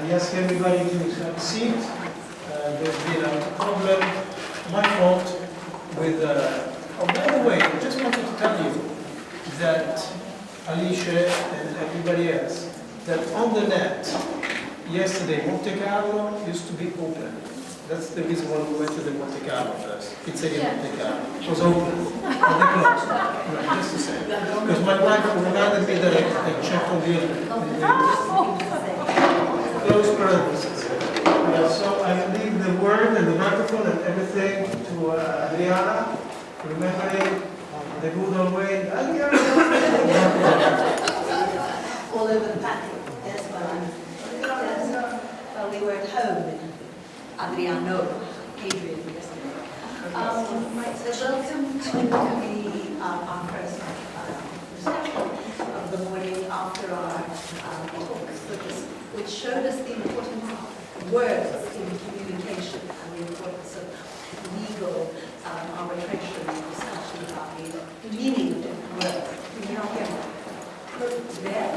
I ask everybody to have a seat. There's been a problem, my fault, with... oh, by the way, I just wanted to tell you that Alicia and everybody else, that on the net, yesterday, Monte Carlo used to be open. That's the reason why we went to the Monte Carlo first. Pizzeria Monte Carlo. It was open. And they closed. Right, just to say. Because my wife reminded me that I checked on the close parentheses. So I leave the word and the microphone and everything to Adriana, remembering the good old way. Adriana! All over the packet, yes, well, we were at home. Adriano, Adrian yesterday. So welcome to our first reception of the morning after our talks, which showed us the importance of words in communication and the importance of legal arbitration and discussion about the meaning of different words. Can you not hear me? Look there,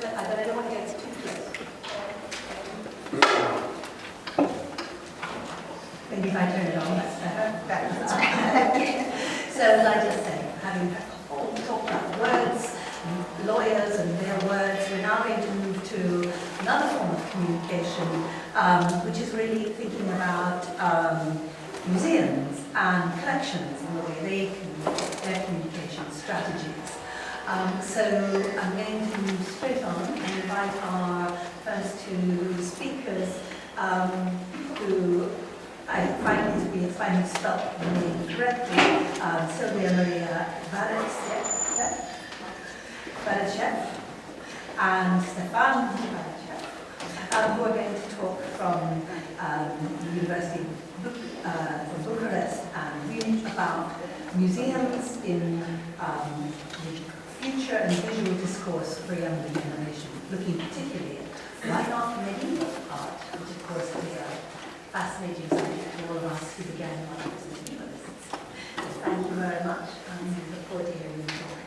but I don't want to get too close. Maybe if I turn it on, that's better. So as I just said, having talked about words, lawyers and their words, we're now going to move to another form of communication, which is really thinking about museums and collections and the way they communicate their communication strategies. So I'm going to move straight on and invite our first two speakers who I find to be finally spelled the name correctly, Silvia Maria Barachek and Stefan Barachek, who are going to talk from the University of Bucharest and Munich about museums in the future and visual discourse for younger generation, looking particularly at why not medieval art, which of course is a fascinating subject to all of us who began life as medievalists. So thank you very much, and I look forward to hearing you talk.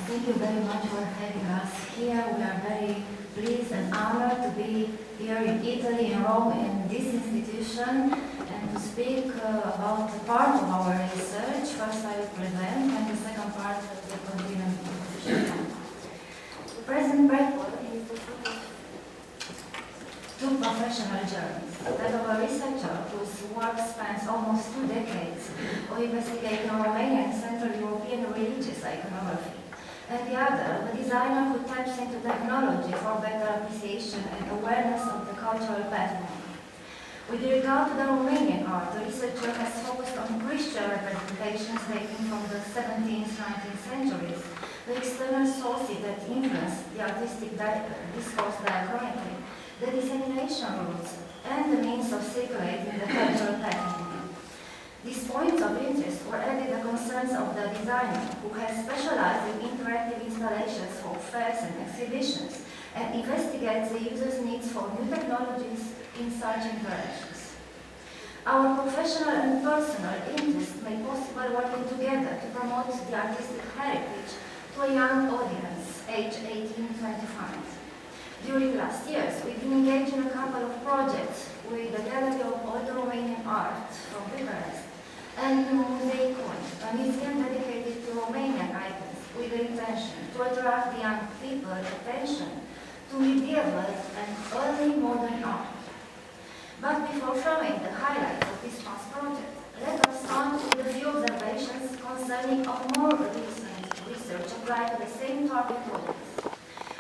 Thank you very much for having us here. We are very pleased and honored to be here in Italy, in Rome, in this institution, and to speak about part of our research. First I will present, and the second part will continue in discussion. The present paper is the fruit of two professional journeys. That of a researcher whose work spans almost 2 decades of investigating Romanian and Central European religious iconography, and the other, a designer who taps into technology for better appreciation and awareness of the cultural patrimony. With regard to the Romanian art, the researcher has focused on Christian representations dating from the 17th, 19th centuries, the external sources that influence the artistic discourse diachronically, the dissemination routes, and the means of circulating the cultural patrimony. These points of interest were added the concerns of the designer, who has specialized in interactive installations for fairs and exhibitions, and investigates the user's needs for new technologies in such interactions. Our professional and personal interests made possible working together to promote the artistic heritage to a young audience, age 18-25. During last years, we've been engaged in a couple of projects with the Gallery of Old Romanian Art from Bucharest and the Muzeicon, a museum dedicated to Romanian icons with the intention to attract the young people's attention to medieval and early modern art. But before showing the highlights of this past project, let us start with a few observations concerning a more recent research applied to the same target audience.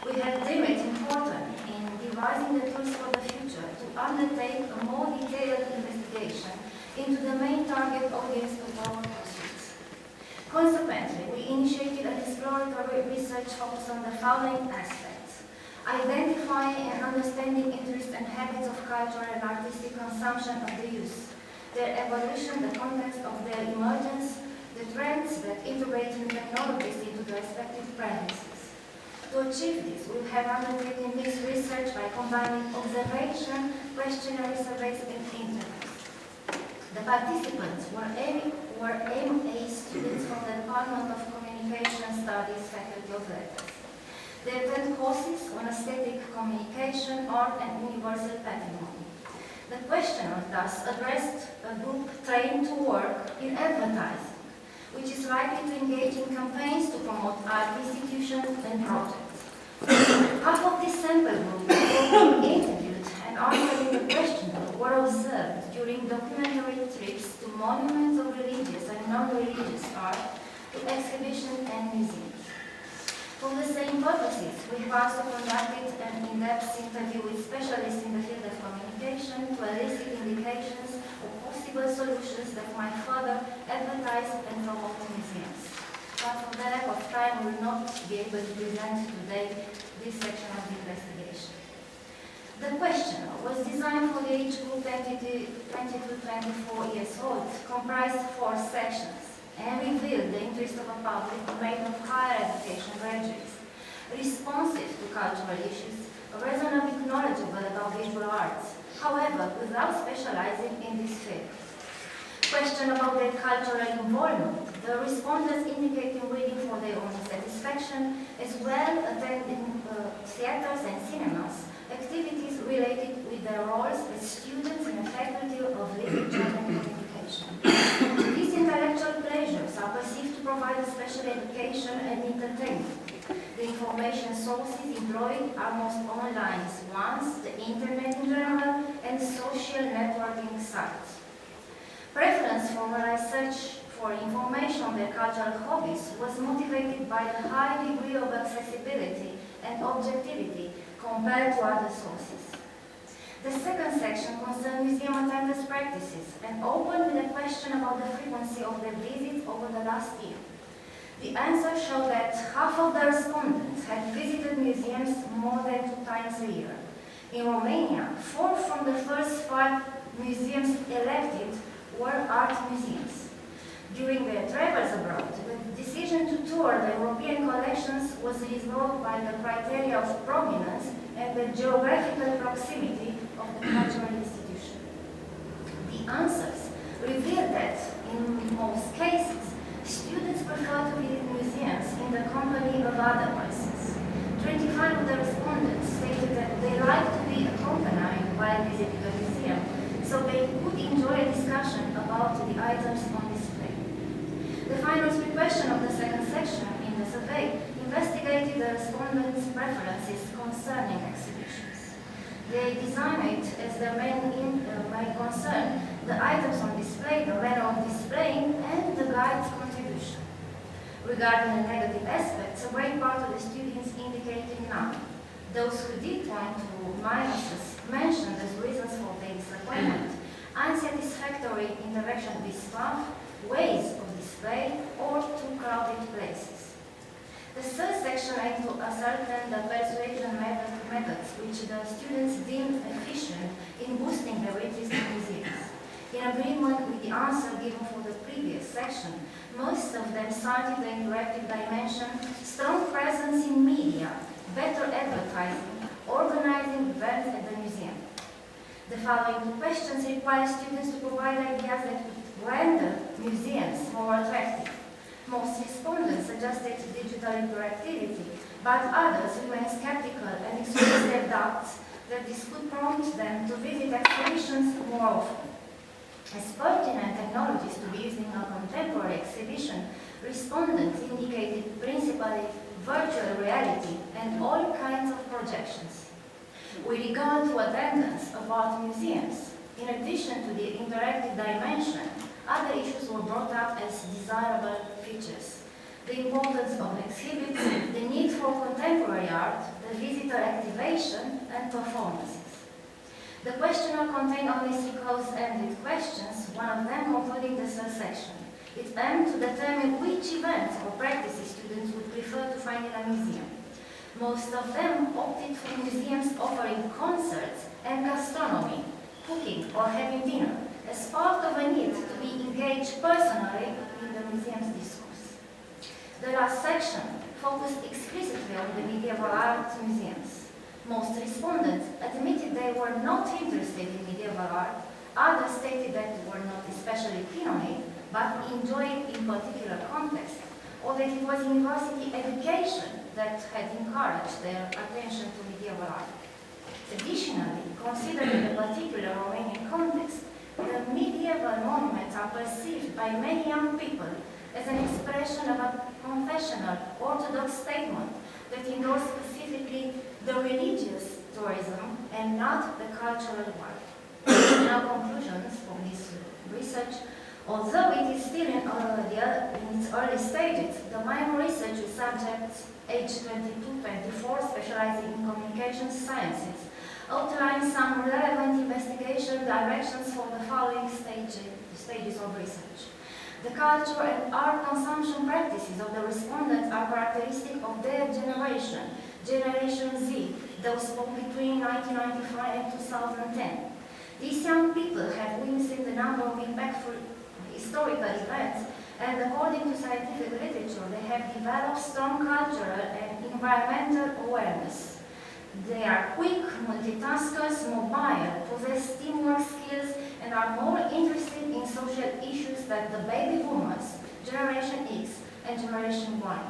We have deemed it important in devising the tools for the future to undertake a more detailed investigation into the main target audience of our pursuits. Consequently, we initiated an exploratory research focused on the following aspects: identifying and understanding interests and habits of cultural and artistic consumption of the youth, their evolution, the context of their emergence, the trends that integrate new technologies into the respective practices. To achieve this, we have undertaken this research by combining observation, questionnaire surveys, and interviews. The participants were MA students from the Department of Communication Studies, Faculty of Letters. They attend courses on aesthetic communication, civilization, art, and universal patrimony. The questioner thus addressed a group trained to work in advertising, which is likely to engage in campaigns to promote art institutions and projects. Half of this sample group were interviewed and answered the questionnaire were observed during documentary trips to monuments of religious and non-religious art, to exhibitions and museums. For the same purposes, we have also conducted an in-depth interview with specialists in the field of communication to elicit indications of possible solutions that might further advertise and promote museums. But for the lack of time, we will not be able to present today this section of the investigation. The questionnaire was designed for the age group 22-24 years old, comprised 4 sections, and revealed the interest of a public made of higher education graduates, responsive to cultural issues, reasonably knowledgeable about visual arts, however, without specializing in this field. Question about their cultural involvement. The respondents indicating reading for their own satisfaction, as well attending theaters and cinemas, activities related with their roles as students in a faculty of literature and communication. These intellectual pleasures are perceived to provide a special education and entertainment. The information sources employed are most online ones, the internet in general, and social networking sites. Preference for research for information on their cultural hobbies was motivated by the high degree of accessibility and objectivity compared to other sources. The second section concerns museum attendance practices and opened with a question about the frequency of their visits over the last year. The answer showed that half of the respondents had visited museums more than 2 times a year. In Romania, 4 from the first 5 museums elected were art museums. During their travels abroad, the decision to tour the European collections was resolved by the criteria of prominence and the geographical proximity of the cultural institution. The answers revealed that, in most cases, students prefer to visit museums in the company of other persons. 25 of the respondents stated that they like to be accompanied while visiting a museum, so they could enjoy a discussion about the items on display. The final question of the second section in the survey investigated the respondents' preferences concerning exhibitions. They designed it as their main concern, the items on display, the manner of displaying, and the guide's contribution. Regarding the negative aspects, a great part of the students indicated none. Those who did point to minuses mentioned as reasons for their disappointment unsatisfactory interaction with staff, ways of display, or too crowded places. The third section aimed to ascertain the persuasion methods which the students deemed efficient in boosting their interest in museums. In agreement with the answer given for the previous section, most of them cited the interactive dimension, strong presence in media, better advertising, organizing events at the museum. The following 2 questions require students to provide ideas that would render museums more attractive. Most respondents suggested digital interactivity, but others remained skeptical and expressed their doubts that this could prompt them to visit exhibitions more often. As pertinent technologies to be used in a contemporary exhibition, respondents indicated principally virtual reality and all kinds of projections. With regard to attendance of art museums, in addition to the interactive dimension, other issues were brought up as desirable features. The importance of exhibits, the need for contemporary art, the visitor activation, and performances. The questionnaire contained only 3 close-ended questions, one of them concluding the third section. It aimed to determine which events or practices students would prefer to find in a museum. Most of them opted for museums offering concerts and gastronomy, cooking or having dinner, as part of a need to be engaged personally in the museum's discourse. The last section focused explicitly on the medieval art museums. Most respondents admitted they were not interested in medieval art, others stated that they were not especially keen on it, but enjoyed it in particular context, or that it was university education that had encouraged their attention to medieval art. particular Romanian context, the medieval monuments are perceived by many young people as an expression of a confessional Orthodox statement that endorses specifically the religious tourism and not the cultural one. Now, conclusions of this research. Although it is still in its early stages, the main research with subjects aged 22-24 specializing in communication sciences outlines some relevant investigation directions for the following stages of research. The culture and art consumption practices of the respondents are characteristic of their generation, Generation Z, those born between 1995 and 2010. These young people have witnessed a number of impactful historical events, and according to scientific literature, they have developed strong cultural and environmental awareness. They are quick, multitaskers, mobile, possess teamwork skills, and are more interested in social issues than the baby boomers, Generation X, and Generation Y.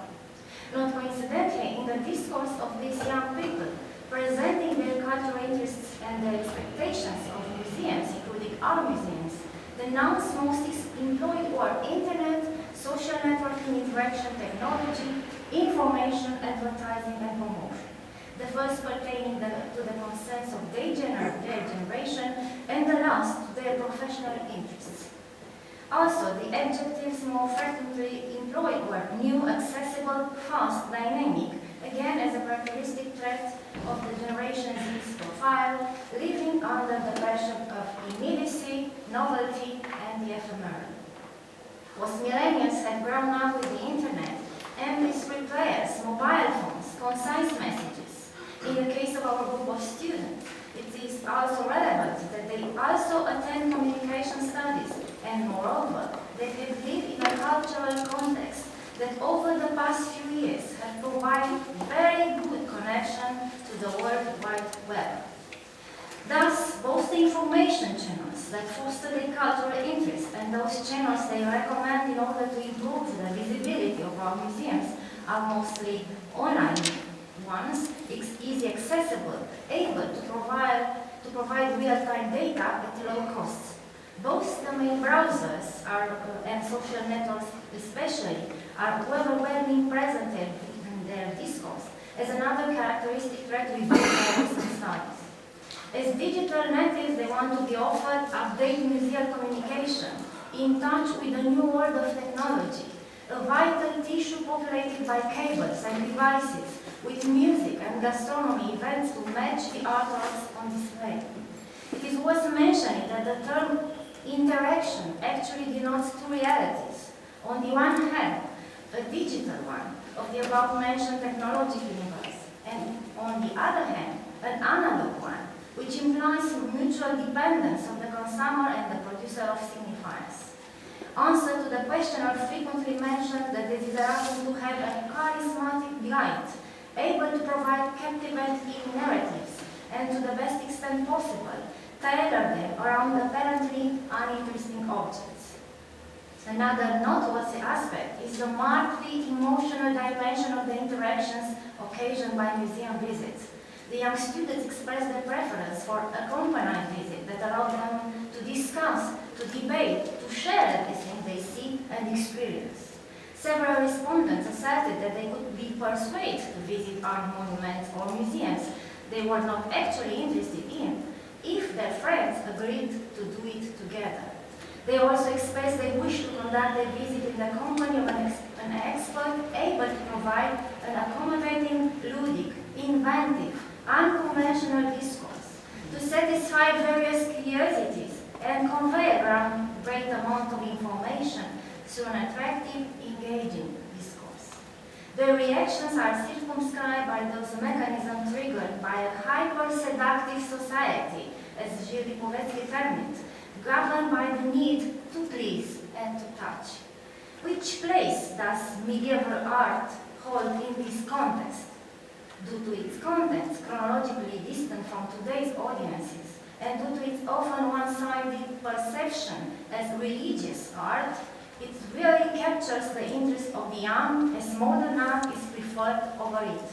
Not coincidentally, in the discourse of these young people, presenting their cultural interests and their expectations of museums, including our museums, the nouns most employed were internet, social networking, interaction technology, information, advertising, and promotion. The first pertaining to the concerns of their generation, and the last to their professional interests. Also, the adjectives more frequently employed were new, accessible, fast, dynamic, again as a characteristic trait of the Generation Z's profile, living under the pressure of immediacy, novelty, and the ephemeral. Post-millennials have grown up with the internet, MP3 players, mobile phones, concise messages. In the case of our group of students, it is also relevant that they also attend communication studies, and moreover, they have lived in a cultural context that over the past few years have provided very good connection to the World Wide Web. Thus, both the information channels that foster their cultural interest and those channels they recommend in order to improve the visibility of our museums are mostly online ones, easy accessible, able to provide real-time data at low costs. Both the main browsers and social networks especially are overwhelmingly presented in their discourse as another characteristic trait we build in recent studies. As digital natives, they want to be offered updated museal communication, in touch with the new world of technology, a vital tissue populated by cables and devices, with music and gastronomy events to match the artworks on display. It is worth mentioning that the term interaction actually denotes two realities. On the one hand, a digital one of the above-mentioned technological universe, and on the other hand, an analog one, which implies mutual dependence of the consumer and the producer of signifiers. Answer to the question are frequently mentioned that it is allowed to have a charismatic guide, able to provide captivating narratives, and to the best extent possible, tailor them around apparently uninteresting objects. Another noteworthy aspect is the markedly emotional dimension of the interactions occasioned by museum visits. The young students express their preference for a accompanied visit that allowed them to discuss, to debate, to share everything they see and experience. Several respondents asserted that they could be persuaded to visit art monuments or museums they were not actually interested in, if their friends agreed to do it together. They also expressed their wish to conduct their visit in the company of an expert able to provide an accommodating, ludic, inventive, unconventional discourse, to satisfy various curiosities and convey a great amount of information through an attractive, engaging discourse. Their reactions are circumscribed by those mechanisms triggered by a hyper-seductive society, as Gilles Lipovetsky termed it, governed by the need to please and to touch. Which place does medieval art hold in this context? Due to its contents chronologically distant from today's audiences, and due to its often one-sided perception as religious art, it really captures the interest of the young as modern art is preferred over it.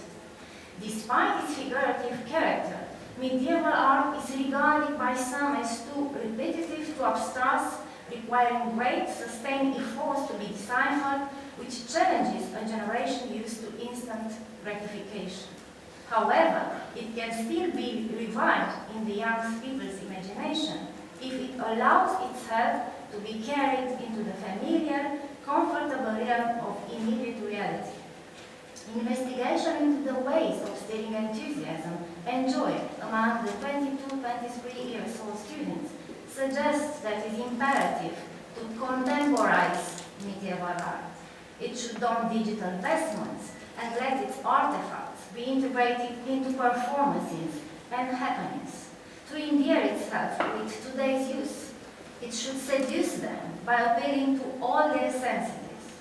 Despite its figurative character, medieval art is regarded by some as too repetitive, too abstract, requiring great sustained efforts to be deciphered, which challenges a generation used to instant gratification. However, it can still be revived in the young people's imagination if it allows itself to be carried into the familiar, comfortable realm of immediate reality. Investigation into the ways of stirring enthusiasm and joy among the 22-23 years old students suggests that it is imperative to contemporize medieval art. It should don digital vestments and let its artifacts be integrated into performances and happenings to endear itself with today's youth. It should seduce them by appealing to all their sensibilities.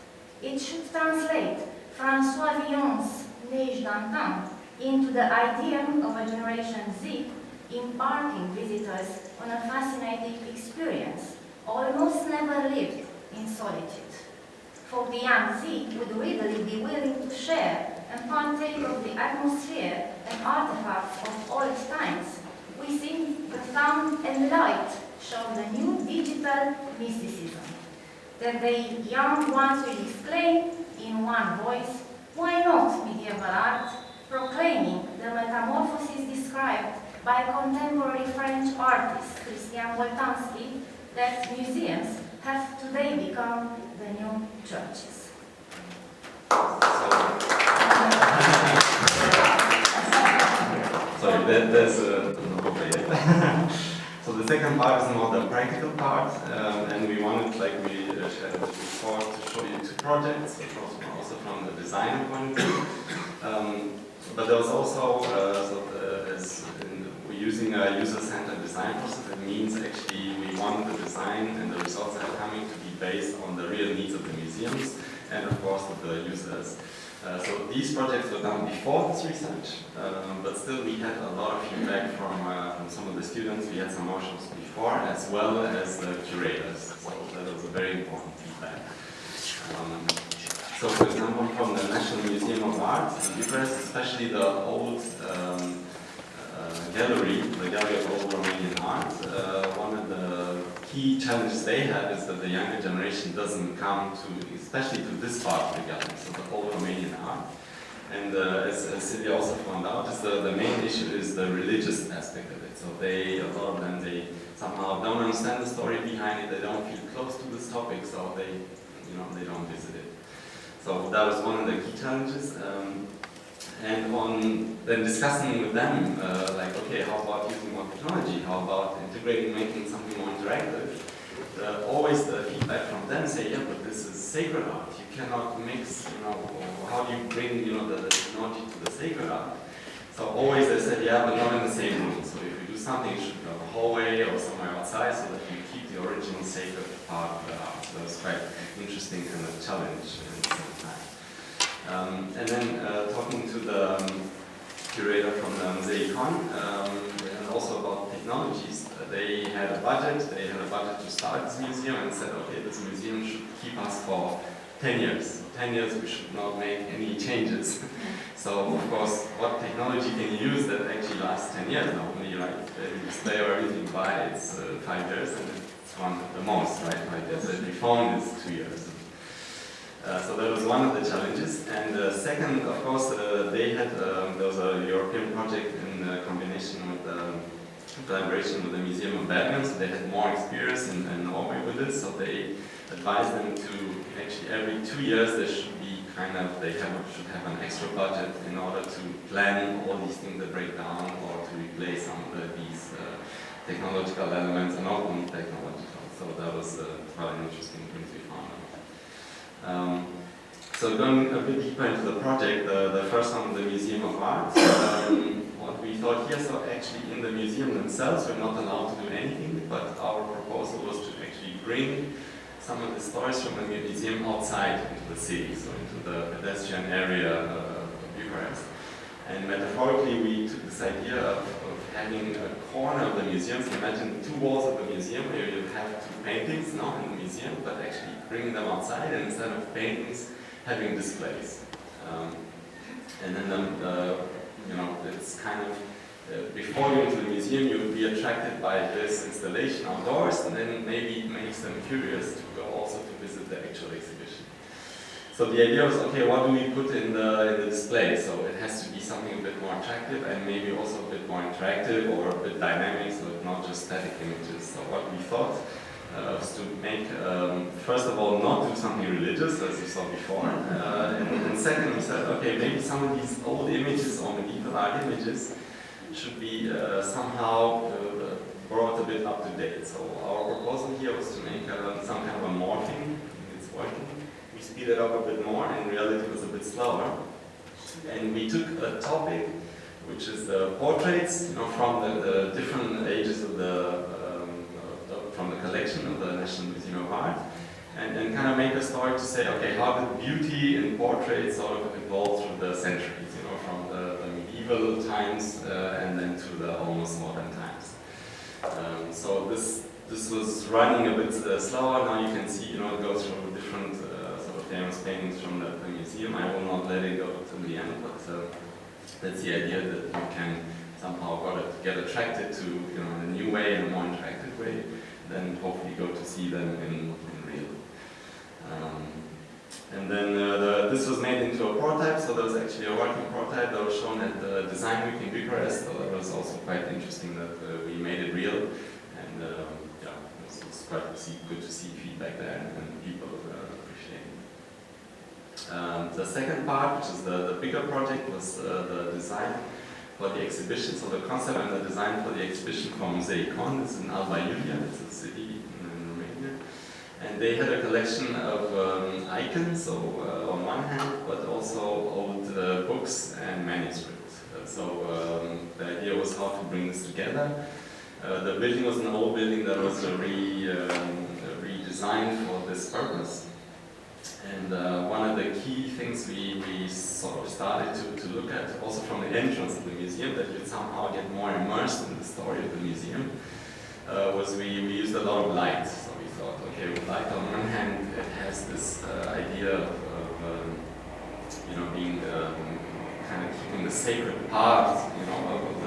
It should translate François Villon's Neige d'antan into the idiom of a Generation Z, embarking visitors on a fascinating experience, almost never lived in solitude. For the young Z would readily be willing to share and partake of the atmosphere and artifacts of old times within the sound and light show the new digital mysticism. That the young ones will exclaim in one voice, why not medieval art, proclaiming the metamorphosis described by contemporary French artist Christian Boltanski that museums have today become the new churches. Sorry, there's So the second part is more the practical part, and we wanted, like we shared before, to show you two projects, also from the designer point of view. But there was also, we're using a user-centered design process. It means actually we want the design and the results that are coming to be based on the real needs of the museums and of course of the users. So these projects were done before this research, but still we had a lot of feedback from some of the students. We had some workshops before, as well as the curators. So that was a very important feedback. So for example, from the National Museum of Art in Bucharest, especially the old gallery, the Gallery of Old Romanian Art, one of the key challenges they have is that the younger generation doesn't come to, especially to this part of the gallery, so the old Romanian art. And as Silvia also found out, is the main issue is the religious aspect of it. So a lot of them, they somehow don't understand the story behind it, they don't feel close to this topic, so they don't visit it. So that was one of the key challenges. And then discussing with them, like, okay, how about using more technology? How about integrating, making something more interactive? Always the feedback from them say, yeah, but this is sacred art. You cannot mix, how do you bring, the technology to the sacred art? So always they said, yeah, but not in the same room. So if you do something, it should be on the hallway or somewhere outside so that you keep the original sacred part of the art. So that's quite interesting and a challenge at the same time. And then talking to the curator from the Museikon, and also about technologies, they had a budget to start this museum and said, okay, this museum should keep us for 10 years. 10 years we should not make any changes. So of course, what technology can you use that actually lasts 10 years? Normally, right? The display or everything you buy, it's 5 years and it's one at the most, right? Like every phone is 2 years. So that was one of the challenges. And second, of course, there was a European project in combination with collaboration with the Museum of Bergen. So they had more experience in Norway with this. So they advised them to actually every 2 years they should be should have an extra budget in order to plan all these things that break down or to replace some of these technological elements and open technological. So that was quite an interesting thing we found out. So going a bit deeper into the project, the first one, the Museum of Art, what we thought here, so actually in the museum themselves we're not allowed to do anything, but our proposal was to actually bring some of the stories from the museum outside into the city, so into the pedestrian area of Bucharest. And metaphorically we took this idea of having a corner of the museum. So imagine 2 walls of the museum where you have 2 paintings in the museum, but actually bringing them outside and instead of paintings, having displays. And then, it's kind of, before before you enter the museum, you would be attracted by this installation outdoors, and then maybe it makes them curious to go also to visit the actual exhibition. So the idea was, okay, what do we put in the display? So it has to be something a bit more attractive and maybe also a bit more interactive or a bit dynamic, so it's not just static images. So what we thought was to make, first of all, not do something religious, as you saw before. And second, we said, okay, maybe some of these old images or medieval art images should be somehow brought a bit up to date. So our proposal here was to make some kind of a morphing. It's working. We speed it up a bit more, and in reality it was a bit slower. And we took a topic, which is the portraits, from the different ages of from the collection of the National Museum of Art, and then kind of make a story to say, okay, how did beauty in portraits sort of evolve through the centuries, from the medieval times and then to the almost modern times. So this was running a bit slower. Now you can see, it goes through different sort of famous paintings from the museum. I will not let it go to the end, but that's the idea, that you can somehow get attracted to, in a new way, in a more interactive way, then hopefully go to see them in real. And then this was made into a prototype, so there was actually a working prototype that was shown at the Design Week in Bucharest, so that was also quite interesting that we made it real, and yeah, it was quite good to see feedback there, and people appreciating it. The second part, which is the bigger project, was the design for the exhibition, so the concept and the design for the exhibition from Mosaic-Con. It's in Alba Iulia, it's a city in Romania. And they had a collection of icons, so on one hand, but also old books and manuscripts. So the idea was how to bring this together. The building was an old building that was redesigned for this purpose. And one of the key things we sort of started to look at, also from the entrance of the museum, that you'd somehow get more immersed in the story of the museum, was we used a lot of light. So we thought, okay, with light on one hand, it has this idea of being kind of keeping the sacred part, of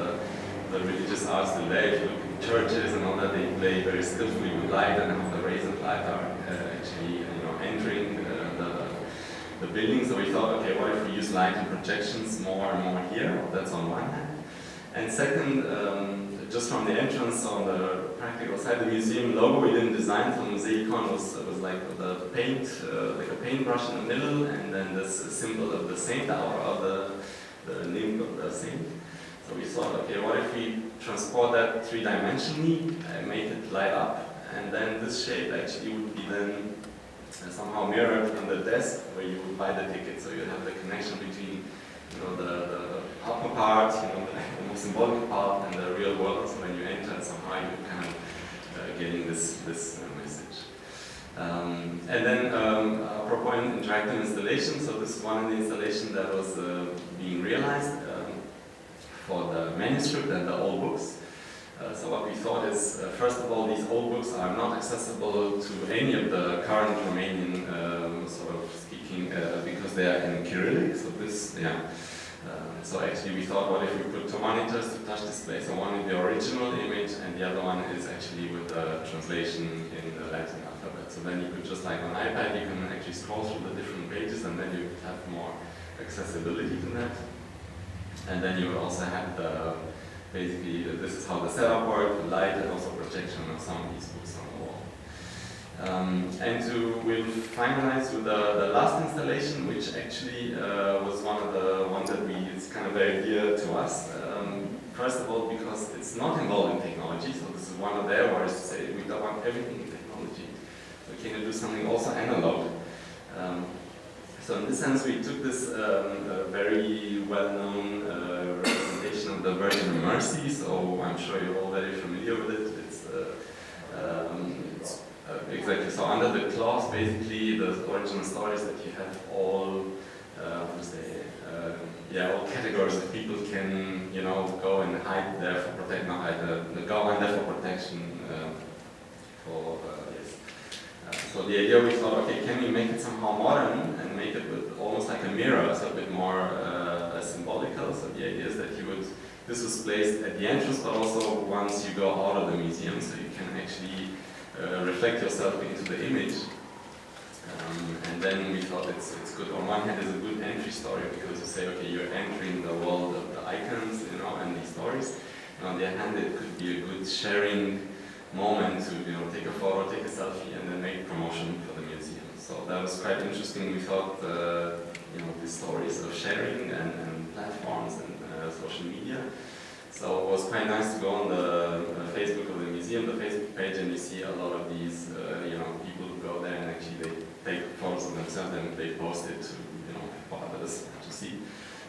the religious arts today. If you look at churches and all that, they play very skillfully with light, and how the rays of light are actually entering the building. So we thought, okay, what if we use light and projections more and more here? That's on one hand. And second, just from the entrance on the practical side, the museum logo we didn't design from Mosaic-Con was like the paint, like a paintbrush in the middle, and then this symbol of the saint, or the name of the saint. So we thought, okay, what if we transport that three-dimensionally and make it light up, and then this shape actually would be then somehow mirrored on the desk where you would buy the ticket, so you have the connection between the upper part, the more symbolic part, and the real world. So when you enter, somehow you're kind of getting this message. And then apropos interactive installation, so this is one of the installations that was being realized for the manuscript and the old books. So what we thought is, first of all, these old books are not accessible to any of the current Romanian sort of speaking because they are in Cyrillic. So this, so actually we thought, what if we put two monitors to touch display? So one is the original image, and the other one is actually with the translation in the Latin alphabet. So then you could just, like on iPad, you can actually scroll through the different pages, and then you have more accessibility to that. And then you would also have basically, this is how the setup worked, the light, and also projection of some of these books on the wall. And we'll finalize with the last installation, which actually was one of the ones that it's kind of very dear to us. First of all, because it's not involving technology, so this is one of their words to say we don't want everything in technology. So can you do something also analog? So in this sense, we took this very well-known representation of the Virgin of Mercy. So I'm sure you're all very familiar with it. It's exactly so under the cloth. Basically, the original story is that you have all, all categories of people can go and hide there for go on there for protection. So the idea we thought, okay, can we make it somehow modern and make it with almost like a mirror, so a bit more symbolical. So the idea is that this was placed at the entrance, but also once you go out of the museum, so you can actually reflect yourself into the image. And then we thought it's good. On one hand, it's a good entry story because you say, okay, you're entering the world of the icons, you know, and these stories. And on the other hand, it could be a good sharing moment to, you know, take a photo, take a selfie, and then make promotion for the museum. So that was quite interesting. We thought, you know, these stories of sharing and platforms and social media. So it was quite nice to go on the Facebook of the museum, the Facebook page, and you see a lot of these, you know, people who go there and actually they take photos of themselves and they post it to, you know, for others to see.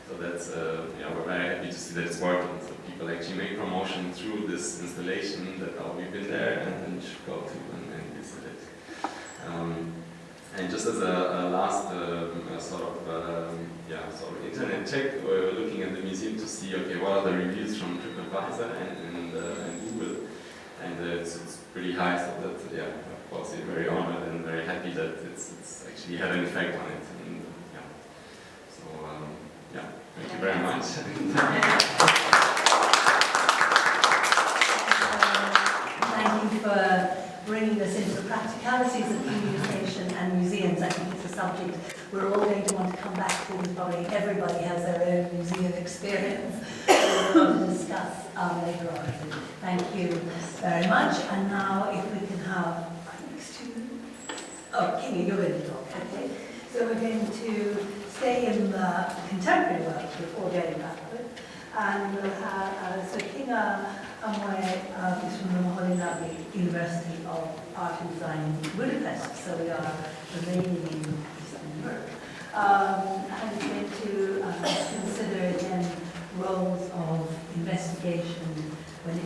So that's, you know, we're very happy to see that it's working. So people actually make promotion through this installation that, oh, we've been there and you should go to and visit it. And just as a last sort of internet check, we're looking at the museum to see, okay, what are the reviews from TripAdvisor and Google, and it's pretty high. So that, yeah, of course, we're very honored and very happy that it's actually had an effect on it. And, yeah. So yeah, thank you very much. Thank you for bringing us into the practicalities of communication and museums. I think it's a subject we're all going to want to come back to. Probably everybody has their own museum experience that we're going to discuss later on. Thank you very much. And now if we can have next to Kinga, you're going to talk, okay? So we're going to stay in the contemporary work before going backward. And we'll have, so Kinga is from the HKU University of Art and Design in Budapest, so we are remaining in Eastern Europe. And we're going to consider again roles of investigation when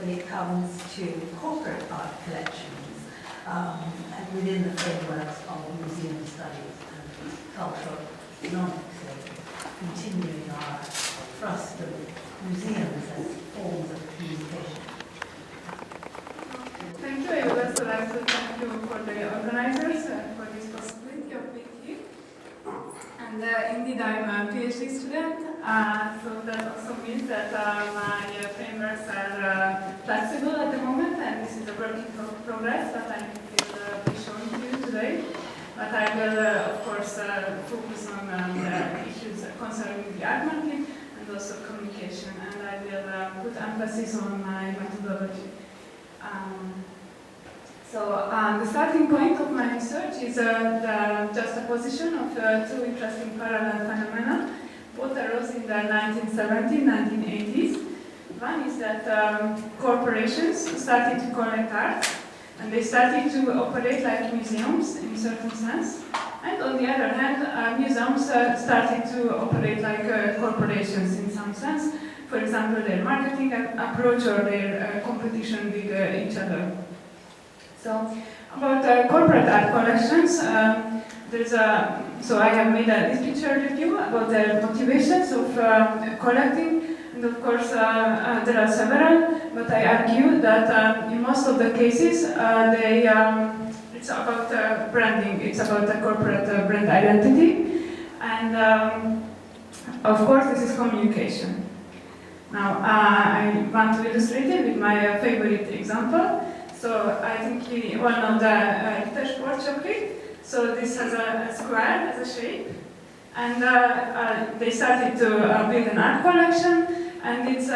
it comes to corporate art collections and within the frameworks of museum studies and cultural economics, so continuing our thrust of museums as forms of communication. Thank you. I would also like to thank you for the organizers and for this possibility of being here. And indeed, I'm a PhD student, so that also means that my frameworks are flexible at the moment, and this is a work in progress that I will be showing to you today. But I will, of course, focus on issues concerning the art market and also communication, and I will put emphasis on my methodology. The starting point of my research is the juxtaposition of two interesting parallel phenomena, both arose in the 1970s, 1980s. One is that corporations started to collect art, and they started to operate like museums in a certain sense. And on the other hand, museums started to operate like corporations in some sense. For example, their marketing approach or their competition with each other. So, about corporate art collections, so I have made this picture review about the motivations of collecting, and of course there are several, but I argue that in most of the cases it's about branding, it's about a corporate brand identity, and of course this is communication. Now I want to illustrate it with my favorite example. So I think one of the Ritter Sport chocolate. So this has a square as a shape, and they started to build an art collection, and it's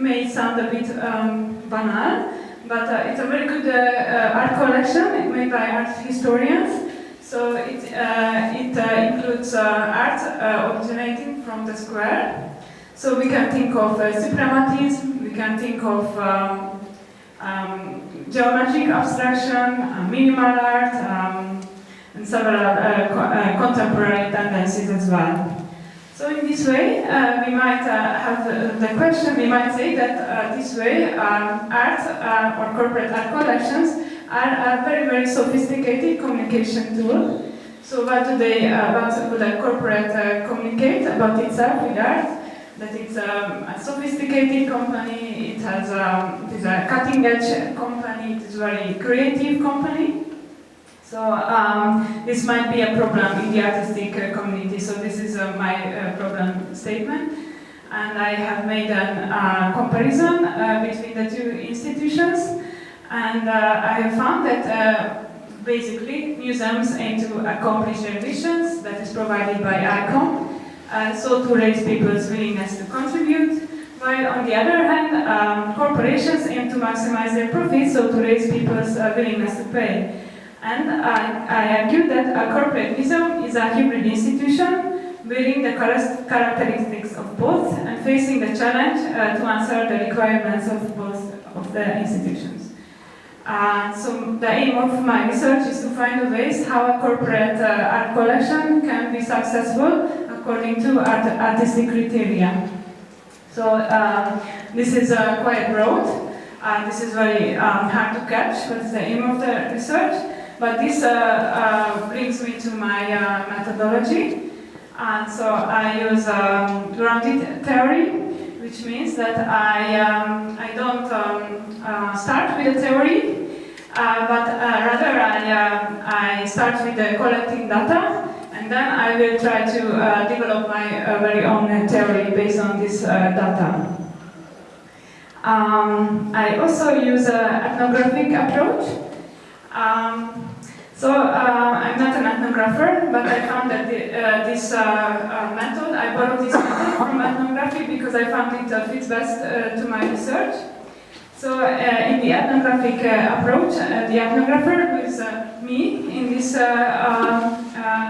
may sound a bit banal, but it's a very good art collection made by art historians. So it includes art originating from the square. So we can think of suprematism, we can think of geometric abstraction, minimal art, and several contemporary tendencies as well. So in this way, we might have the question, we might say that this way art or corporate art collections are a very, very sophisticated communication tool. So what would a corporate communicate about itself with art? That it's a sophisticated company, it is a cutting-edge company, it is a very creative company. So this might be a problem in the artistic community, so this is my problem statement. and I have made a comparison between the two institutions, and I have found that basically museums aim to accomplish their missions that is provided by ICOM, so to raise people's willingness to contribute, while on the other hand, corporations aim to maximize their profits, so to raise people's willingness to pay. And I argue that a corporate museum is a hybrid institution, bearing the characteristics of both and facing the challenge to answer the requirements of both of the institutions. So the aim of my research is to find ways how a corporate art collection can be successful according to artistic criteria. So this is quite broad. This is very hard to catch. What's the aim of the research? But this brings me to my methodology. And so I use grounded theory, which means that I don't start with a theory, but rather I start with collecting data, and then I will try to develop my very own theory based on this data. I also use an ethnographic approach. So I'm not an ethnographer, but I found that this method, I borrowed this method from ethnography because I found it fits best to my research. So in the ethnographic approach, the ethnographer, who is me in this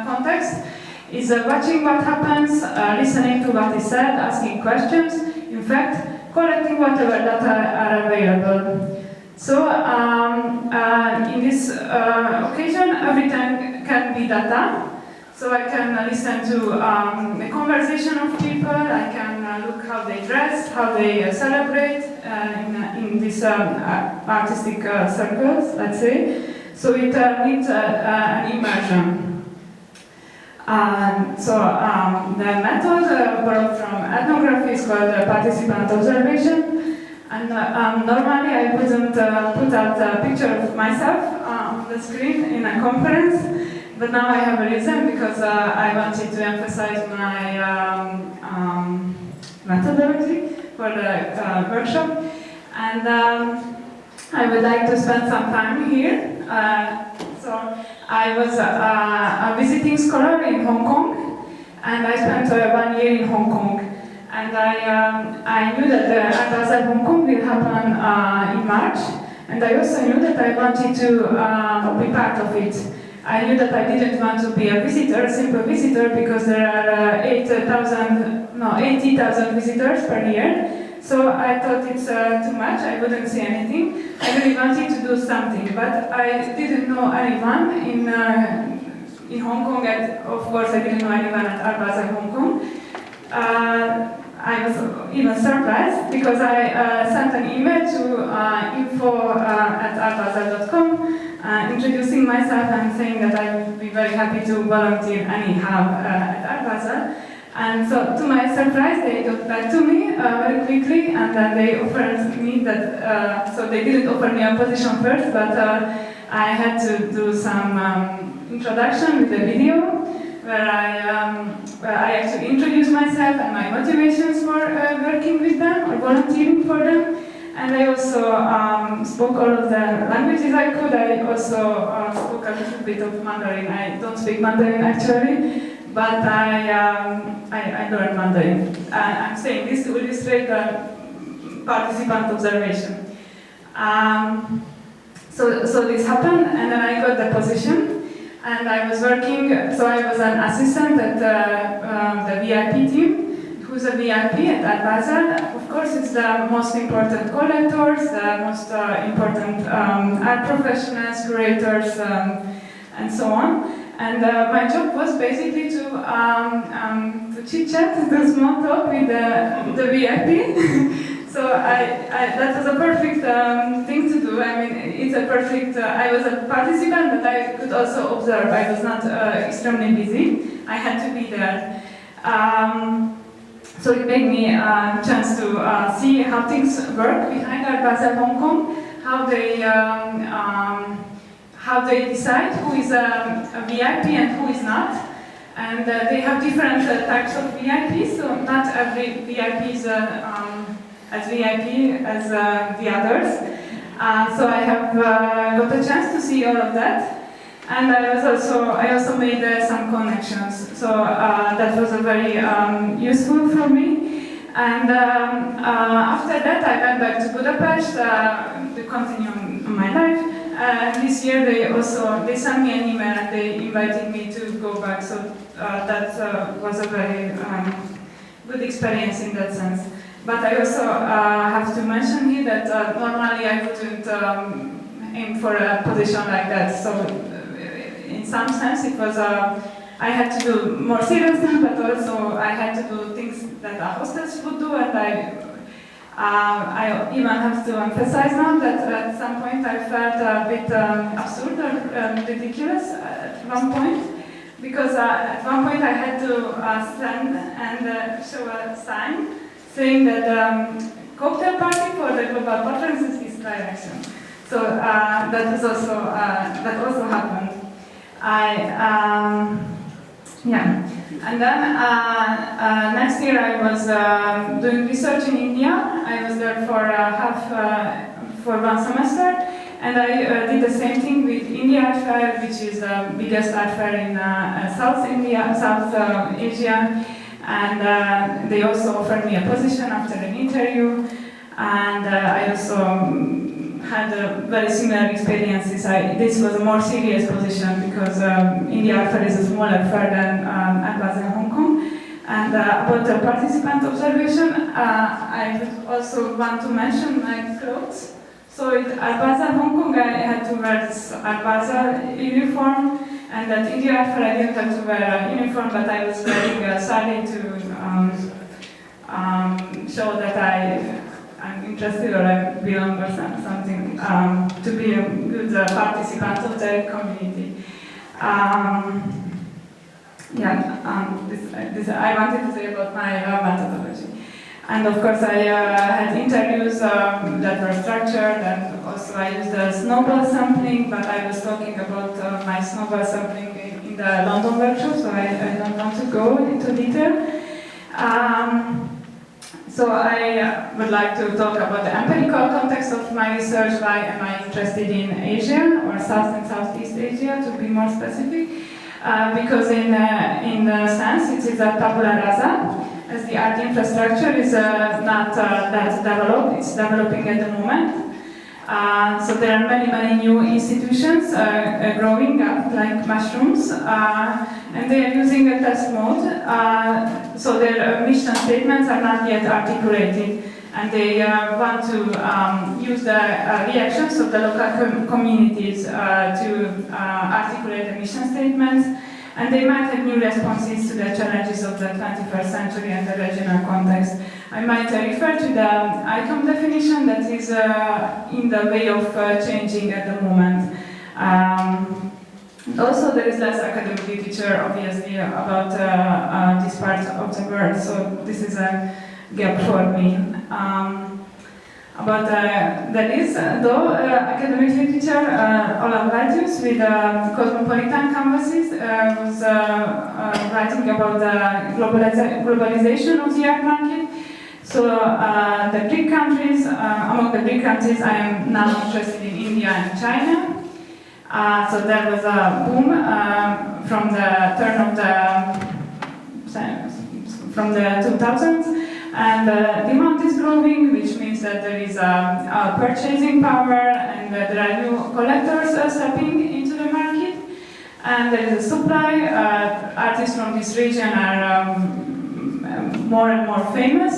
context, is watching what happens, listening to what is said, asking questions, in fact, collecting whatever data are available. So in this occasion, everything can be data. So I can listen to the conversation of people, I can look how they dress, how they celebrate in these artistic circles, let's say. So it needs an immersion. So the method borrowed from ethnography is called participant observation. And normally I wouldn't put out a picture of myself on the screen in a conference, but now I have a reason because I wanted to emphasize my methodology for the workshop. And I would like to spend some time here. So I was a visiting scholar in Hong Kong, and I spent 1 year in Hong Kong. And I knew that the Art Basel Hong Kong will happen in March, and I also knew that I wanted to be part of it. I knew that I didn't want to be a visitor, a simple visitor, because there are 80,000 visitors per year. So I thought it's too much, I wouldn't see anything. I really wanted to do something, but I didn't know anyone in Hong Kong, and of course I didn't know anyone at Art Basel Hong Kong. I was even surprised because I sent an email to info@artbasel.com introducing myself and saying that I would be very happy to volunteer anyhow at Art Basel. And so to my surprise, they got back to me very quickly, and then they offered me that, so they didn't offer me a position first, but I had to do some introduction with a video, where I actually introduced myself and my motivations for working with them or volunteering for them. And I also spoke all of the languages I could. I also spoke a little bit of Mandarin. I don't speak Mandarin actually, but I learned Mandarin. I'm saying this to illustrate the participant observation. So this happened, and then I got the position. And I was working, so I was an assistant at the VIP team, who's a VIP at Art Basel. Of course, it's the most important collectors, the most important art professionals, curators, and so on. And my job was basically to chit-chat, to small talk with the VIP. So that was a perfect thing to do. I mean, it's a perfect, I was a participant, but I could also observe. I was not extremely busy. I had to be there. So it gave me a chance to see how things work behind Art Basel Hong Kong, how they decide who is a VIP and who is not. And they have different types of VIPs, so not every VIP is as VIP as the others. So I have got a chance to see all of that, and I also made some connections. So that was very useful for me. And after that, I went back to Budapest to continue on my life. This year they sent me an email and they invited me to go back. So that was a very good experience in that sense. But I also have to mention here that normally I wouldn't aim for a position like that. So in some sense it was, I had to do more serious things, but also I had to do things that a hostess would do, and I even have to emphasize now that at some point I felt a bit absurd or ridiculous at one point, because at one point I had to stand and show a sign saying that cocktail party for the global patrons is this direction. So that also happened. And then next year I was doing research in India. I was there for one semester, and I did the same thing with India Art Fair, which is the biggest art fair in South Asia. And they also offered me a position after an interview, and I also had very similar experiences. This was a more serious position because India Art Fair is a smaller fair than Art Basel in Hong Kong. And about the participant observation, I would also want to mention my clothes. So at Art Basel Hong Kong, I had to wear this Art Basel uniform. And at India Art Fair, I didn't have to wear a uniform, but I was wearing a sari to show that I'm interested or I belong or something, to be a good participant of the community. This I wanted to say about my methodology. And of course I had interviews that were structured, and also I used the snowball sampling, but I was talking about my snowball sampling in the London workshop, so I don't want to go into detail. So I would like to talk about the empirical context of my research. Why am I interested in Asia, or South and Southeast Asia, to be more specific? Because in a sense it is a tabula rasa, as the art infrastructure is not that developed, it's developing at the moment. So there are many new institutions growing up like mushrooms, and they are using a test mode, so their mission statements are not yet articulated, and they want to use the reactions of the local communities to articulate the mission statements, and they might have new responses to the challenges of the 21st century and the regional context. I might refer to the ICOM definition that is in the way of changing at the moment. Also, there is less academic literature, obviously, about this part of the world, so this is a gap for me. But there is, though, academic literature. Olav Laitius with Cosmopolitan Canvases was writing about the globalization of the art market. So the Greek countries, among the Greek countries, I am now interested in India and China. So there was a boom from the turn of the 2000s. And demand is growing, which means that there is a purchasing power, and there are new collectors stepping into the market, and there is a supply. Artists from this region are more and more famous,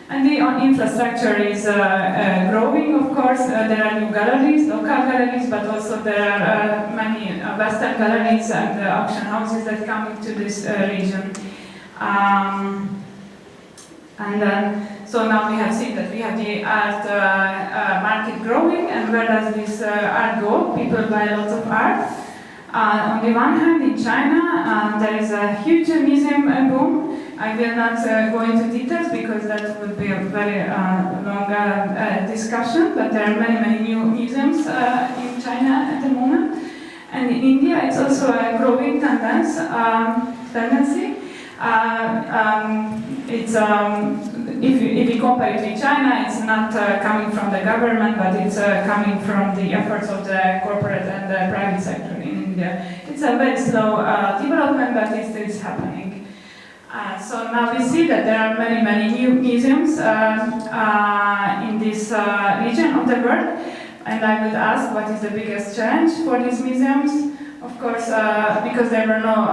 and the infrastructure is growing, of course. There are new galleries, local galleries, but also there are many Western galleries and auction houses that come into this region. So now we have seen that we have the art market growing, and where does this art go? People buy lots of art. On the one hand, in China, there is a huge museum boom. I will not go into details because that would be a very long discussion, but there are many new museums in China at the moment. And in India, it's also a growing tendency. tendency. If you compare it with China, it's not coming from the government, but it's coming from the efforts of the corporate and the private sector in India. It's a very slow development, but it's happening. So now we see that there are many new museums in this region of the world, and I would ask what is the biggest challenge for these museums. Of course, because there were no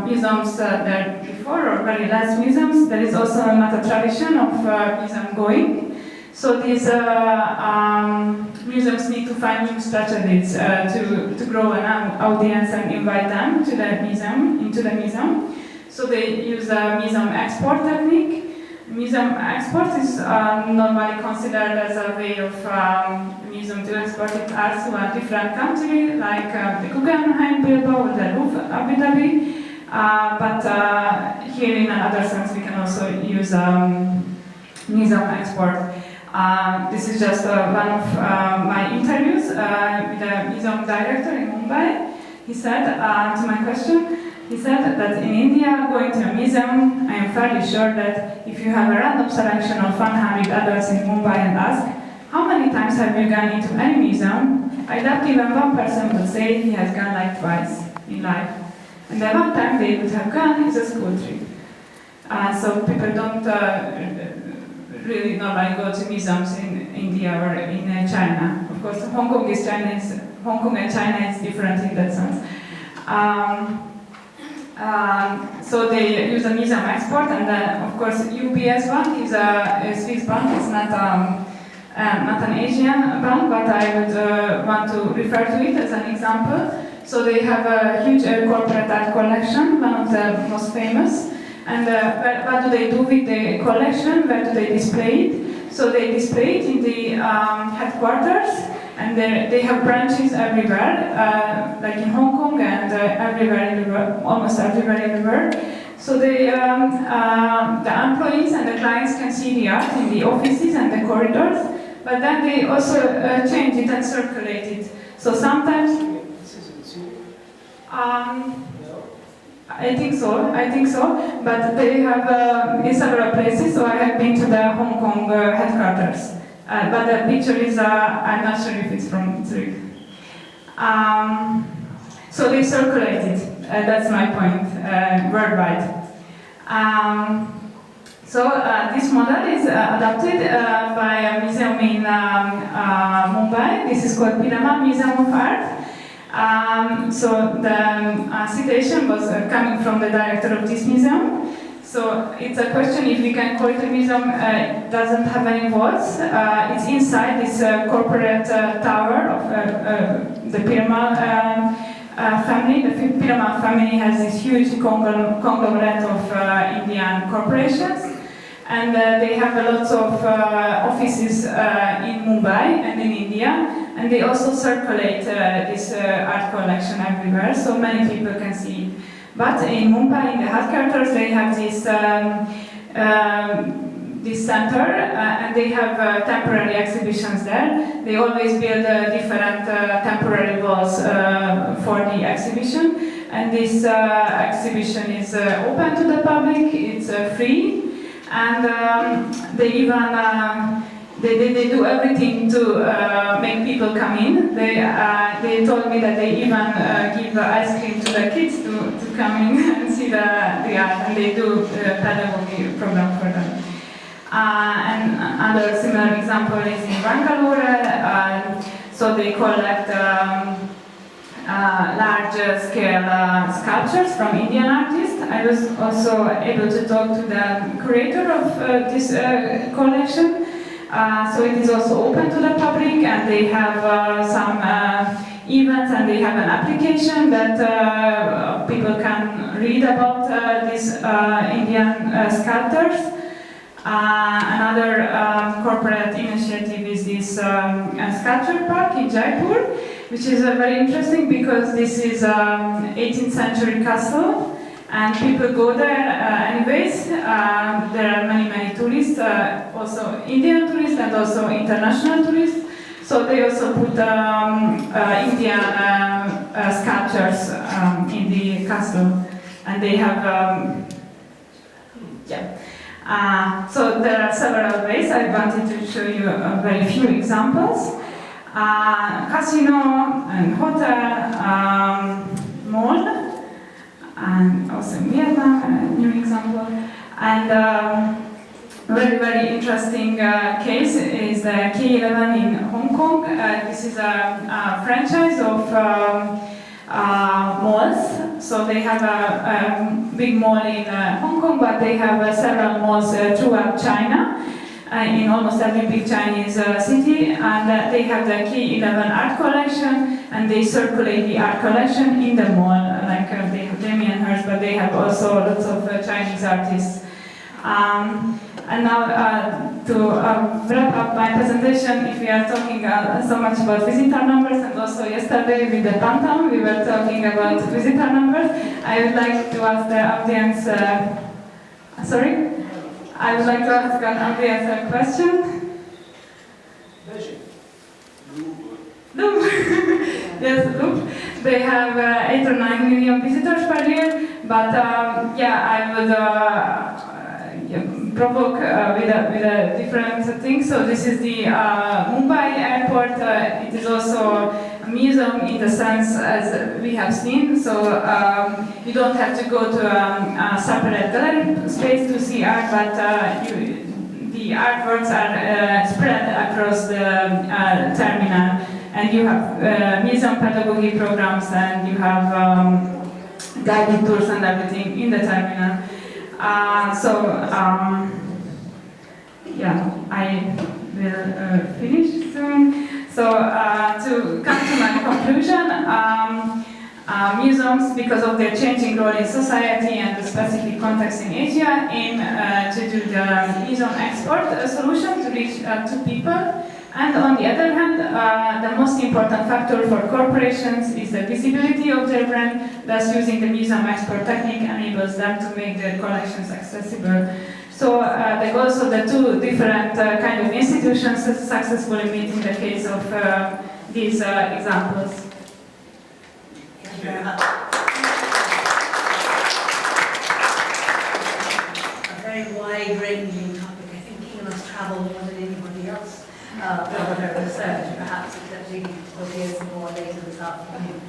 museums there before, or very less museums, there is also not a tradition of museum going. So these museums need to find new strategies to grow an audience and invite them to the museum, into the museum. So they use a museum export technique. Museum export is normally considered as a way of museum to export its art to a different country, like the Guggenheim Bilbao or the Louvre Abu Dhabi. But here, in another sense, we can also use museum export. This is just one of my interviews with a museum director in Mumbai. He said to my question, he said that in India, going to a museum, I am fairly sure that if you have a random selection of 100 adults in Mumbai and ask, how many times have you gone into any museum? I doubt even one person would say he has gone like twice in life. And the one time they would have gone is a school trip. So people don't really normally go to museums in India or in China. Of course, Hong Kong and China is different in that sense. So they use a museum export, and of course UBS Bank is a Swiss bank. It's not an Asian bank, but I would want to refer to it as an example. So they have a huge corporate art collection, one of the most famous. And what do they do with the collection? Where do they display it? So they display it in the headquarters. And they have branches everywhere, like in Hong Kong and everywhere in the world, almost everywhere in the world. So the employees and the clients can see the art in the offices and the corridors, but then they also change it and circulate it. So sometimes, I think so, but they have in several places. So I have been to the Hong Kong headquarters. But the picture is, I'm not sure if it's from Zurich. So they circulate it, that's my point, worldwide. So this model is adapted by a museum in Mumbai. This is called Pirama Museum of Art. So the citation was coming from the director of this museum. So it's a question if we can call it a museum. It doesn't have any walls. It's inside this corporate tower of the Pirama family. The Pirama family has this huge conglomerate of Indian corporations. And they have lots of offices in Mumbai and in India. And they also circulate this art collection everywhere, so many people can see it. But in Mumbai, in the headquarters, they have this this center, and they have temporary exhibitions there. They always build different temporary walls for the exhibition, and this exhibition is open to the public. It's free, and they even they do everything to make people come in. They told me that they even give ice cream to the kids to come in and see the art, and they do pedagogy program for them. And another similar example is in Bangalore. So they collect large-scale sculptures from Indian artists. I was also able to talk to the curator of this collection. So it is also open to the public, and they have some events, and they have an application that people can read about these Indian sculptors. Another corporate initiative is this sculpture park in Jaipur, which is very interesting because this is 18th century castle, and people go there anyways. There are many tourists, also Indian tourists and also international tourists. So they also put Indian sculptures in the castle. and they have, so there are several ways. I wanted to show you a very few examples. Casino and hotel, mall, and also in Vietnam, a new example. And very, very interesting case is the K11 in Hong Kong. This is a franchise of malls. So they have a big mall in Hong Kong, but they have several malls throughout China, in almost every big Chinese city. And they have the K11 art collection, and they circulate the art collection in the mall. Like they have Damien Hirst, but they have also lots of Chinese artists. And now to wrap up my presentation, if we are talking so much about visitor numbers, and also yesterday with the Tantam we were talking about visitor numbers, I would like to ask the audience, I would like to ask an audience a question. Louvre. Yes, Louvre. They have 8 or 9 million visitors per year, but I would provoke with a different thing. So this is the Mumbai airport. It is also a museum in the sense as we have seen. So you don't have to go to a separate gallery space to see art, but the artworks are spread across the terminal. And you have museum pedagogy programs, and you have guided tours and everything in the terminal. I will finish soon. So to come to my conclusion, museums, because of their changing role in society and the specific context in Asia, aim to do the museum export solution to reach to people. And on the other hand, the most important factor for corporations is the visibility of their brand. Thus, using the museum export technique enables them to make their collections accessible. So the goals of the two different kind of institutions successfully meet in the case of these examples. Thank you very much. A very wide-ranging topic. I think he must travel more than anybody else. For their research, perhaps, except we will hear some more later this afternoon.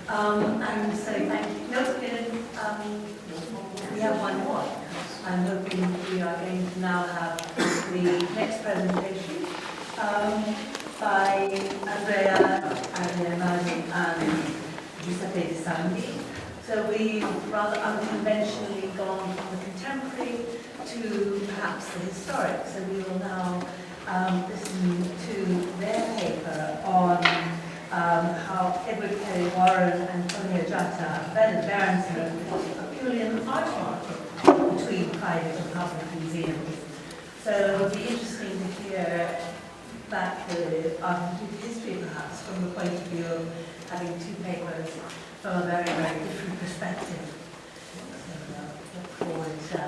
And so thank you. No, we have one more. I'm hoping we are going to now have the next presentation by Adriana Turpin and Giuseppe Di Sandi. So we've rather unconventionally gone from the contemporary to perhaps the historic. So we will now listen to their paper on how Edward Perry Warren and Tonio Jatta and Bernard Berenson are purely an art market between private and public museums. So it would be interesting to hear back the art and history perhaps from the point of view of having two papers from a very, very different perspective. So look forward to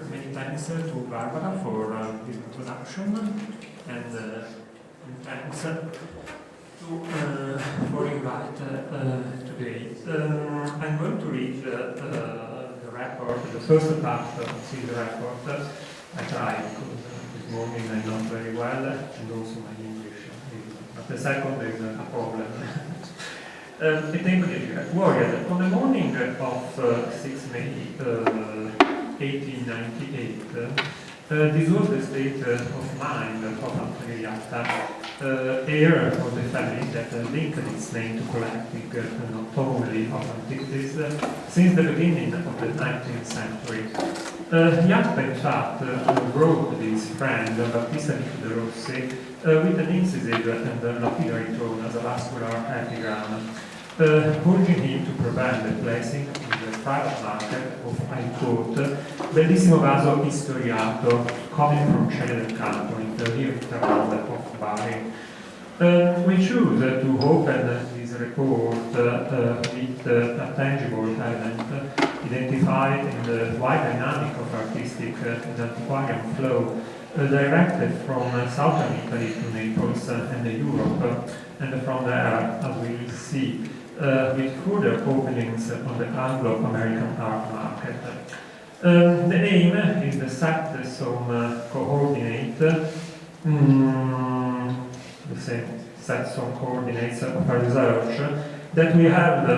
many thanks to Barbara for this introduction, and thanks for invite today. I'm going to read the report, the first part of the report. I tried because this morning I'm not very well, and also my English but the second is a problem. Warrior, on the morning of 6 May 1898, this was the state of mind of Adriana, heir of the family that linked its name to collecting not only of antiquities since the beginning of the 19th century. Jatta, in fact, wrote this friend, Battista de Rossi, with an incisive and lapidary tone as a vascular epigram, urging him to prevent the placing in the private market of, I quote, bellissimo vaso istoriato coming from Celle del Canto in the hinterland of Bari. We choose to open this report with a tangible element identified in the wide dynamic of artistic and antiquarian flow directed from southern Italy to Naples and Europe, and from there, as we will see, with further openings on the Anglo-American art market. The aim is to set some coordinate, set some coordinates of our research that we have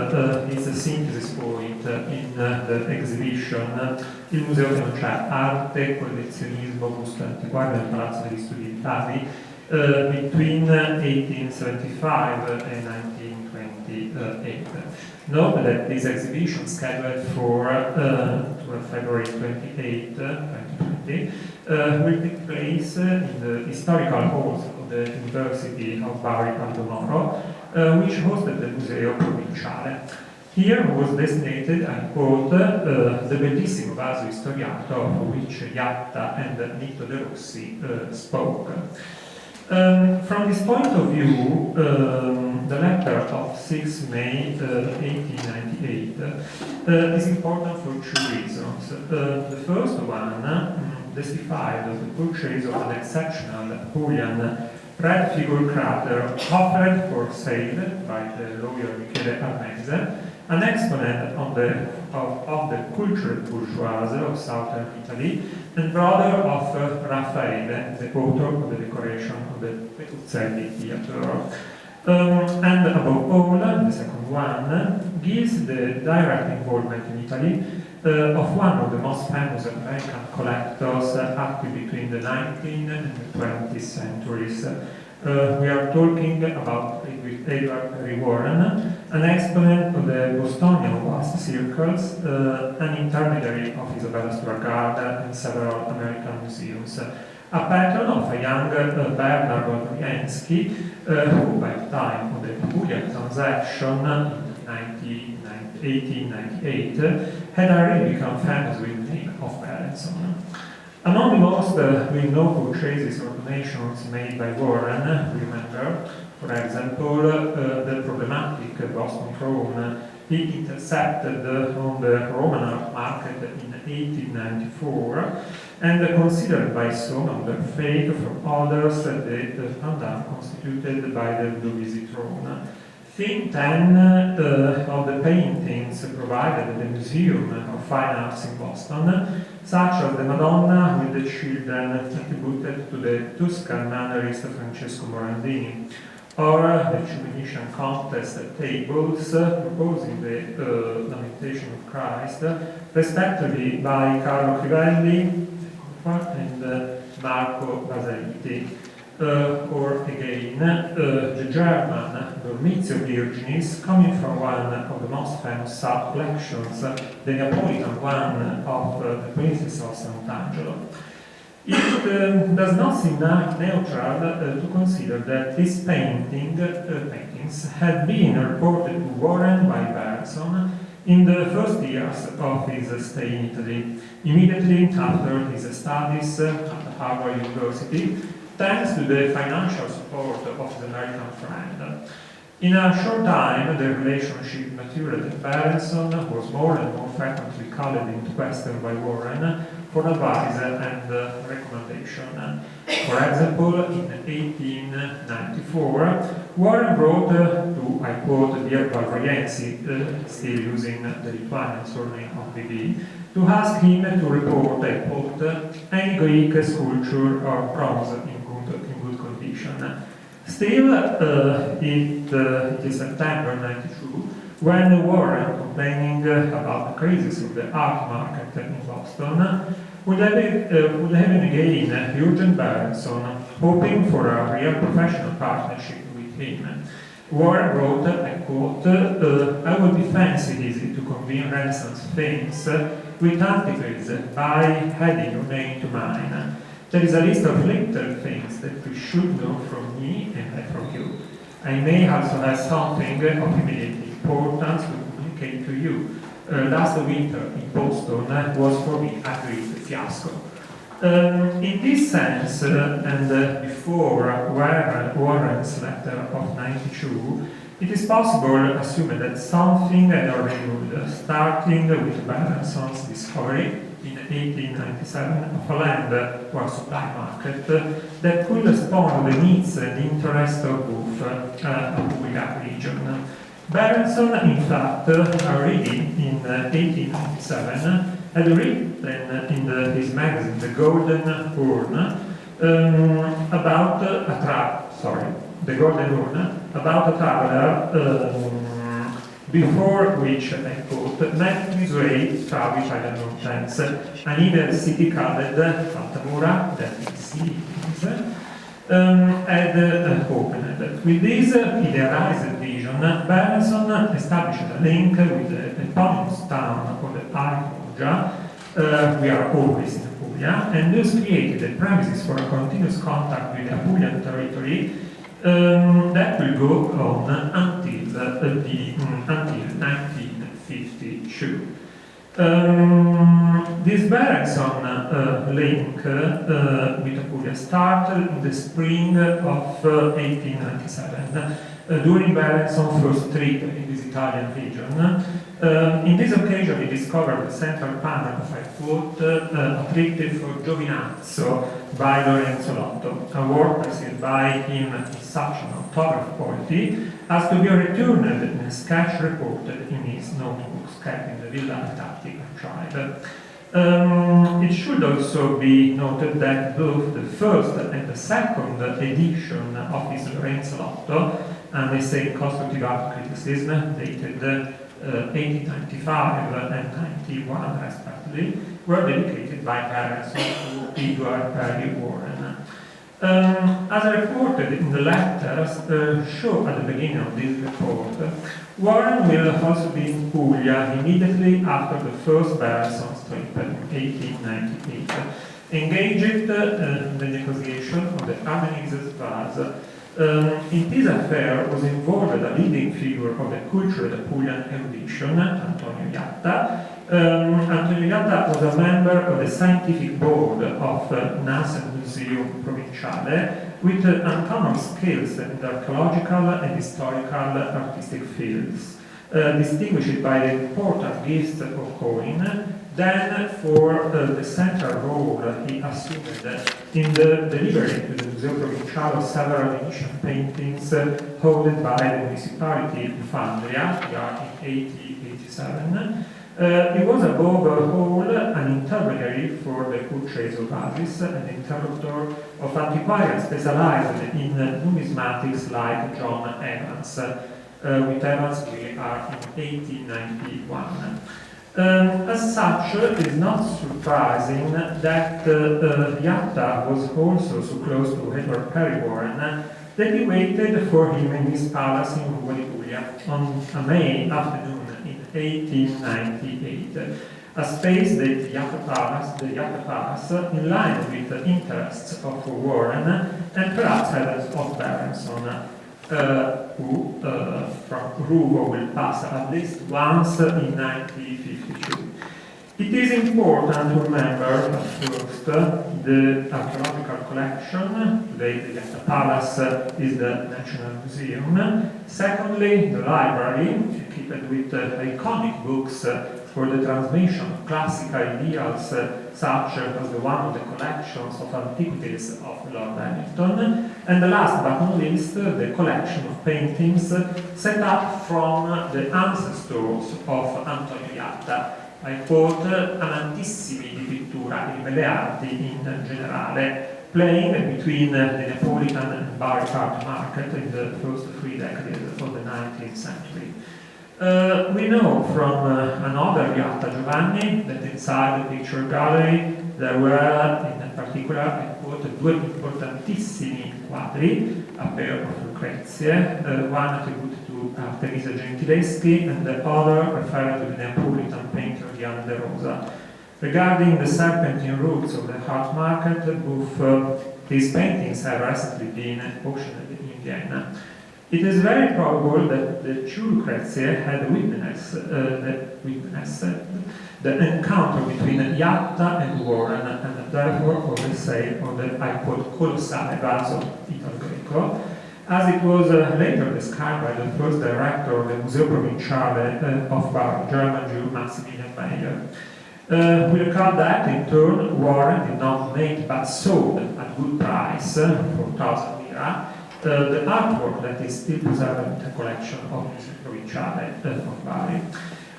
is a synthesis point in the exhibition Il museo che non c'è, arte, collezionismo, gusto antiquario nel Palazzo degli Studi Vitali between 1875 and 1928. Note that this exhibition scheduled for February 28, 2020 will take place in the historical halls of the University of Bari Moro, which hosted the Museo Provinciale. Here was designated, I quote, the bellissimo vaso istoriato of which Iatta and Nitto De Rossi spoke. From this point of view, the letter of 6 May 1898 is important for two reasons. The first one testified of the purchase of an exceptional Apulian red figure crater offered for sale by the lawyer Michele Armese, an exponent of the cultured bourgeoisie of southern Italy, and brother of Raffaele, the author of the decoration of the Petruzzelli Theatre. And above all, the second one gives the direct involvement in Italy of one of the most famous American collectors active between the 19th and the 20th centuries. We are talking about Edward Warren, an exponent of the Bostonian vast circles, an intermediary of Isabella Stewart Gardner and several American museums, a patron of a young Bernard Wodrienski, who by the time of the Apulian transaction in 1898 had already become famous with the name of Berenson. Among the most well-known purchases or donations made by Warren, remember, for example, the problematic Boston throne he intercepted on the Roman art market in 1894, and considered by some under fake, from others the pandan constituted by the Dovizzi throne. Theme 10 of the paintings provided at the Museum of Fine Arts in Boston, such as the Madonna with the children attributed to the Tuscan mannerist Francesco Morandini, or the Venetian contest tables proposing the Lamentation of Christ, respectively by Carlo Crivelli and Marco Basaliti. Or again, the German Dormitio Virginis, coming from one of the most famous sub collections, the Neapolitan one of the Princess of Sant'Angelo. It does not seem neutral to consider that these paintings had been reported to Warren by Berenson in the first years of his stay in Italy, immediately after his studies at Harvard University, thanks to the financial support of his American friend. In a short time, the relationship matured, and Berenson was more and more frequently called into question by Warren for advice and recommendation. For example, in 1894, Warren wrote to, I quote, dear Valvriensi, still using the Lithuanian surname of BB, to ask him to report, I quote, any Greek sculpture or bronze in good condition. Still, it is September 92, when Warren, complaining about the crisis of the art market in Boston, would have again urgent Berenson, hoping for a real professional partnership with him. Warren wrote, I quote, I would be fancy easy to convene Renaissance fames with articles by adding your name to mine. There is a list of little things that you should know from me and from you. I may also have something of immediate importance to communicate to you. Last winter in Boston was for me a great fiasco. In this sense, and before Warren's letter of 92, it is possible to assume that something had already moved, starting with Berenson's discovery in 1897 of a land or supply market that could respond to the needs and interest of both Apulia region. Berenson, in fact, already in 1897 had written in his magazine, The Golden Urn, about a traveler before which, I quote, met his way through Italian mountains, an inner city called Altamura, that is, had opened. With this idealized vision, Berenson established a link with the eponymous town of the Apulia. We are always in Apulia, and thus created the premises for a continuous contact with the Apulian territory that will go on until 1952. This Berenson link with Apulia started in the spring of 1897, during Berenson's first trip in this Italian region. In this occasion, he discovered the central panel of, I quote, a triptych for Giovinazzo by Lorenzo Lotto, a work perceived by him in such an orthographic quality as to be returned in a sketch reported in his notebooks kept in the Villa Tatti archive. It should also be noted that both the first and the second edition of his Lorenzo Lotto, an essay in constructive art criticism, dated 1895 and 91 respectively, were dedicated by Berenson to Edward Perry Warren. As I reported in the letters shown at the beginning of this report, Warren will also be in Puglia immediately after the first Berenson's trip in 1898, engaged in the negotiation of the Armenides vase. In this affair was involved a leading figure of the cultural Apulian erudition, Antonio Iatta. Antonio Iatta was a member of the scientific board of Nasser Museum Provinciale, with uncommon skills in the archaeological and historical artistic fields, distinguished by the important gifts of coin, then for the central role he assumed in the delivery to the Museo Provinciale of several Venetian paintings held by the municipality of Fandria in 1887. He was above all an intermediary for the purchase of vases, an interlocutor of antiquarians specialized in numismatics like John Evans. With Evans we are in 1891. As such, it is not surprising that Iatta was also so close to Edward Perry Warren that he waited for him in his palace in Rua di Puglia on a May afternoon in 1898, a space, the Iatta Palace, in line with the interests of Warren and perhaps heavens of Berenson, who from Ruvo will pass at least once in 1952. It is important to remember, first, the archaeological collection. Today the Iatta Palace is the National Museum. Secondly, the library, equipped with iconic books for the transmission of classical ideals, such as the one of the collections of antiquities of Lord Hamilton. And the last but not least, the collection of paintings set up from the ancestors of Antonio Iatta. I quote, amantissimi di pittura e di belle arti in generale, playing between the Neapolitan and Baroque art market in the first 3 decades of the 19th century. We know from another Iatta, Giovanni, that inside the picture gallery there were, in particular, I quote, 2 importantissimi quadri, a pair of Lucrezie, one attributed to Artemisia Gentileschi and the other referring to the Neapolitan painter Diana de Rosa. Regarding the serpentine routes of the art market, both these paintings have recently been auctioned in Vienna. It is very probable that the true Lucrezia had witnessed the encounter between Iatta and Warren, and therefore of the sale of the, I quote, colossale vaso Italo Greco, as it was later described by the first director of the Museo Provinciale of Bari, German Jew Maximilian Meyer. We recall that, in turn, Warren did not make but sold at good price, 4,000 lira, the artwork that is still preserved in the collection of the Museo Provinciale of Bari.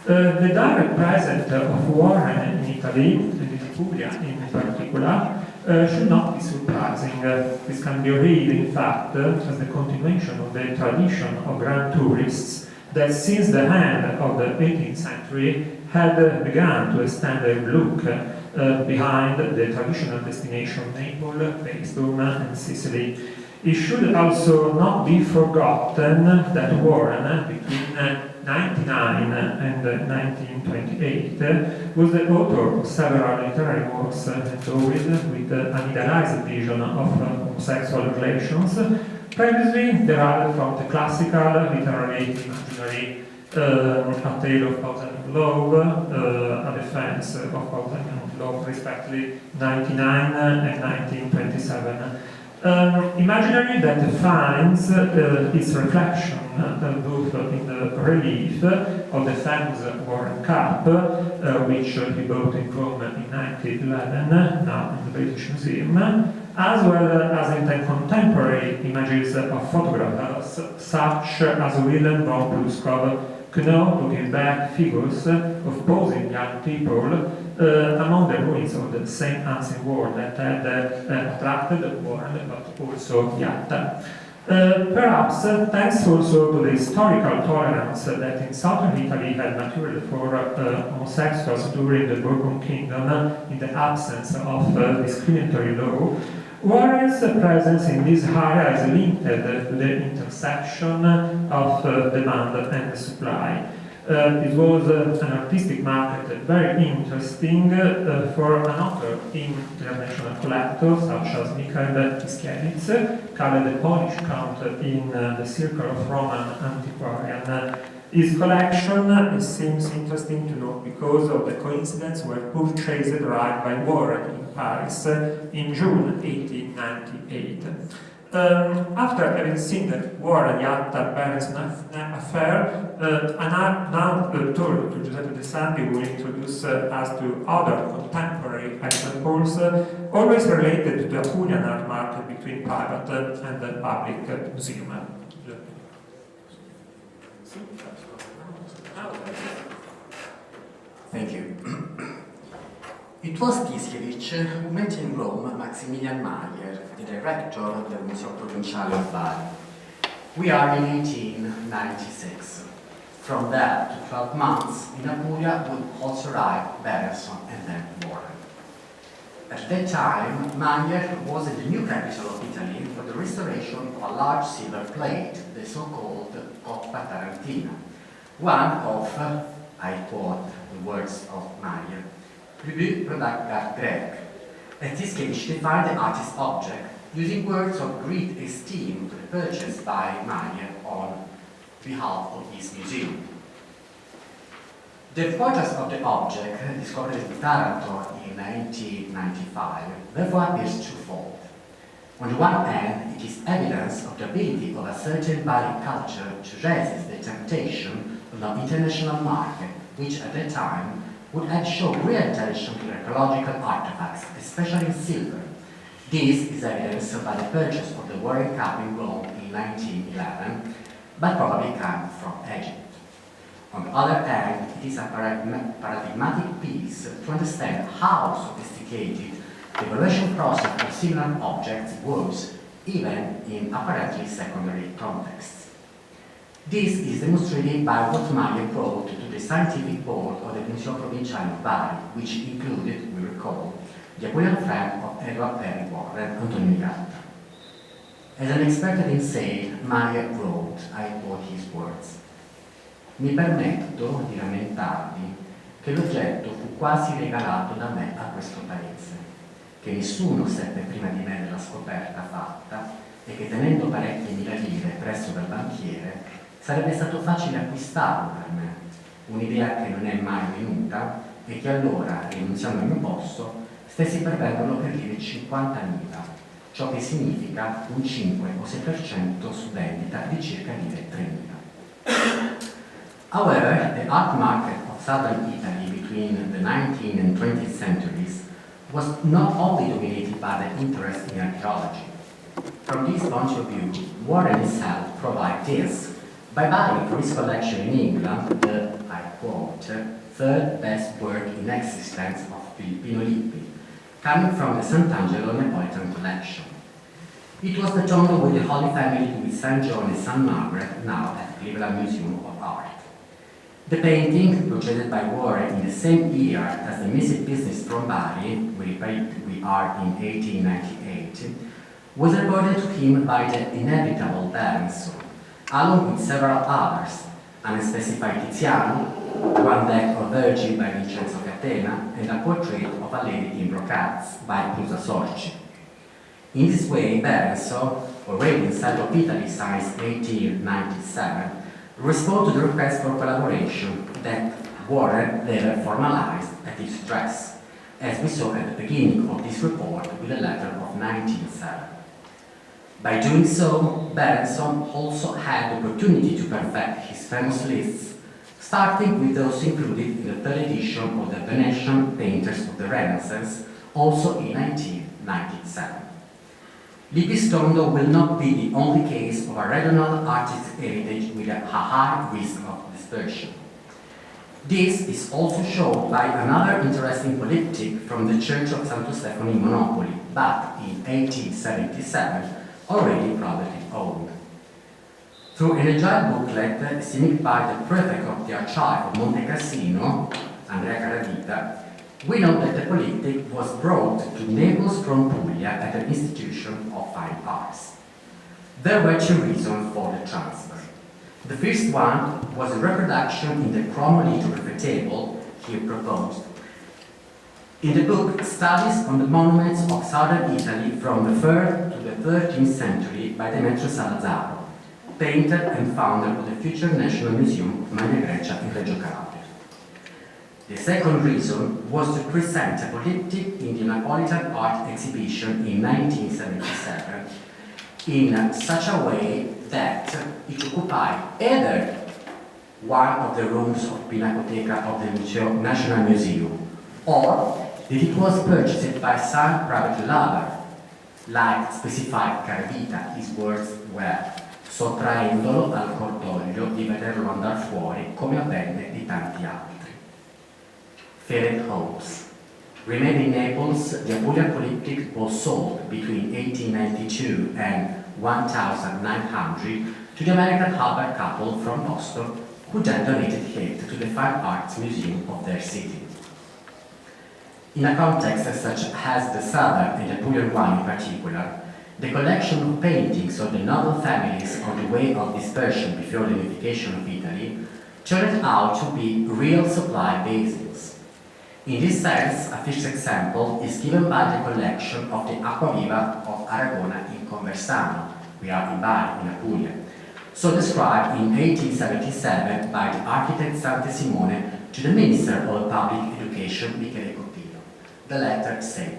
The direct presence of Warren in Italy, and in Puglia in particular, should not be surprising. This can be read, in fact, as the continuation of the tradition of grand tourists that since the end of the 18th century had begun to extend their look behind the traditional destination Naples, Paestum, and Sicily. It should also not be forgotten that Warren, between 1999 and 1928, was the author of several literary works endowed with an idealized vision of homosexual relations, previously derived from the classical literary imaginary A Tale of Thousand Love, A Defense of Thousand Love, respectively 1999 and 1927. Imaginary that finds its reflection both in the relief of the famous Warren Cup, which he bought in Rome in 1911, now in the British Museum, as well as in the contemporary images of photographers such as Willem von Pluskov, Knop looking back figures of posing young people among the ruins of the same ancient world that had attracted Warren, but also Iatta. Perhaps thanks also to the historical tolerance that in southern Italy had matured for homosexuals during the Bourbon Kingdom in the absence of discriminatory law, Warren's presence in this area is linked to the intersection of demand and supply. It was an artistic market very interesting for an author international collector such as Michael Tischewicz, called the Polish Count in the circle of Roman antiquarian. His collection, it seems interesting to note because of the coincidence were purchased right by Warren in Paris in June 1898. After having seen that Warren Iatta parents' affair, now told to Giuseppe De Santi will introduce us to other contemporary examples, always related to the Apulian art market between private and the public museum. Thank you. It was Tischewicz who met in Rome Maximilian Meyer, the director of the Museo Provinciale of Bari. We are in 1896. From there to 12 months in Apulia would also arrive Bergson and then Warren. At that time, Meyer was in the new capital of Italy for the restoration of a large silver plate, the so-called Coppa Tarantina, one of, I quote the words of Meyer, plus beau product d'art grec. Tischewicz defined the artist's object using words of great esteem to be purchased by Meyer on behalf of his museum. The importance of the object, discovered in Taranto in 1995, therefore appears twofold. On the one hand, it is evidence of the ability of a certain Bali culture to resist the temptation of an international market, which at that time would have shown great attention to archaeological artifacts, especially in silver. This is evidenced by the purchase of the Warren Cup in Rome in 1911, but probably came from Egypt. On the other hand, it is a paradigmatic piece to understand how sophisticated the evaluation process of similar objects was, even in apparently secondary contexts. This is demonstrated by what Meyer brought to the scientific board of the Museo Provinciale of Bari, which included, we recall, the Apulian friend of Edward Perry Warren, Antonio Iatta. As an expert in sale, Meyer wrote, I quote his words, "Mi permetto di rammentarvi che l'oggetto fu quasi regalato da me a questo paese, che nessuno seppe prima di me della scoperta fatta e che tenendo parecchie mila lire presso dal banchiere sarebbe stato facile acquistarlo per me, un'idea che non è mai venuta e che allora, rinunziando al mio posto, stessi per venderlo per lire 50.000, ciò che significa un 5 o 6% su vendita di circa lire 3.000. However, the art market of southern Italy between the 19th and 20th centuries was not only dominated by the interest in archaeology. From this point of view, Warren himself provided this by buying for his collection in England the, I quote, third best work in existence of Filippino Lippi, coming from the Sant'Angelo Neapolitan collection. It was the tondo with the Holy Family with St. John and St. Margaret, now at Cleveland Museum of Art. The painting, purchased by Warren in the same year as the Missing Business from Bari, we are in 1898, was reported to him by the inevitable Berenson, along with several others, an unspecified Tiziano, one deck of Virgil by Vincenzo Catena, and a portrait of a lady in brocades by Prusa Sorci. In this way, Berenson, already inside of Italy since 1897, responded to the request for collaboration that Warren later formalized at his address, as we saw at the beginning of this report with a letter of 1907. By doing so, Berenson also had the opportunity to perfect his famous lists, starting with those included in the third edition of the Venetian Painters of the Renaissance, also in 1997. Lippi's tondo will not be the only case of a regional artistic heritage with a high risk of dispersion. This is also shown by another interesting polyptych from the Church of Santo Stefano in Monopoli, but in 1877, already privately owned. Through an agile booklet signed by the prefect of the archive of Monte Cassino, Andrea Caravita, we know that the polyptych was brought to Naples from Puglia at the Institution of Fine Arts. There were two reasons for the transfer. The first one was a reproduction in the chronolithography table here proposed. In the book, studies on the monuments of southern Italy from the 3rd to the 13th century by Elisabetta Lazzaro, painter and founder of the future National Museum of Magna Grecia in Reggio Calabria. The second reason was to present a polyptych in the Neapolitan Art Exhibition in 1977 in such a way that it occupied either one of the rooms of Pinacoteca of the National Museum, or that it was purchased by some private lover, like specified Caravita, his words were, sottraendolo al cordoglio di vederlo andar fuori come avvenne di tanti altri. Faded hopes. Remained in Naples, the Apulian polyptych was sold between 1892 and 1900 to the American Albert couple from Boston, who then donated it to the Fine Arts Museum of their city. In a context such as the Southern and the Apulian one in particular, the collection of paintings of the noble families on the way of dispersion before the unification of Italy turned out to be real supply basins. In this sense, a first example is given by the collection of the Acquaviva of Aragona in Conversano, we are in Bari, in Apulia, so described in 1877 by the architect Sante Simone to the Minister of Public Education Michele Coppino. The letter said: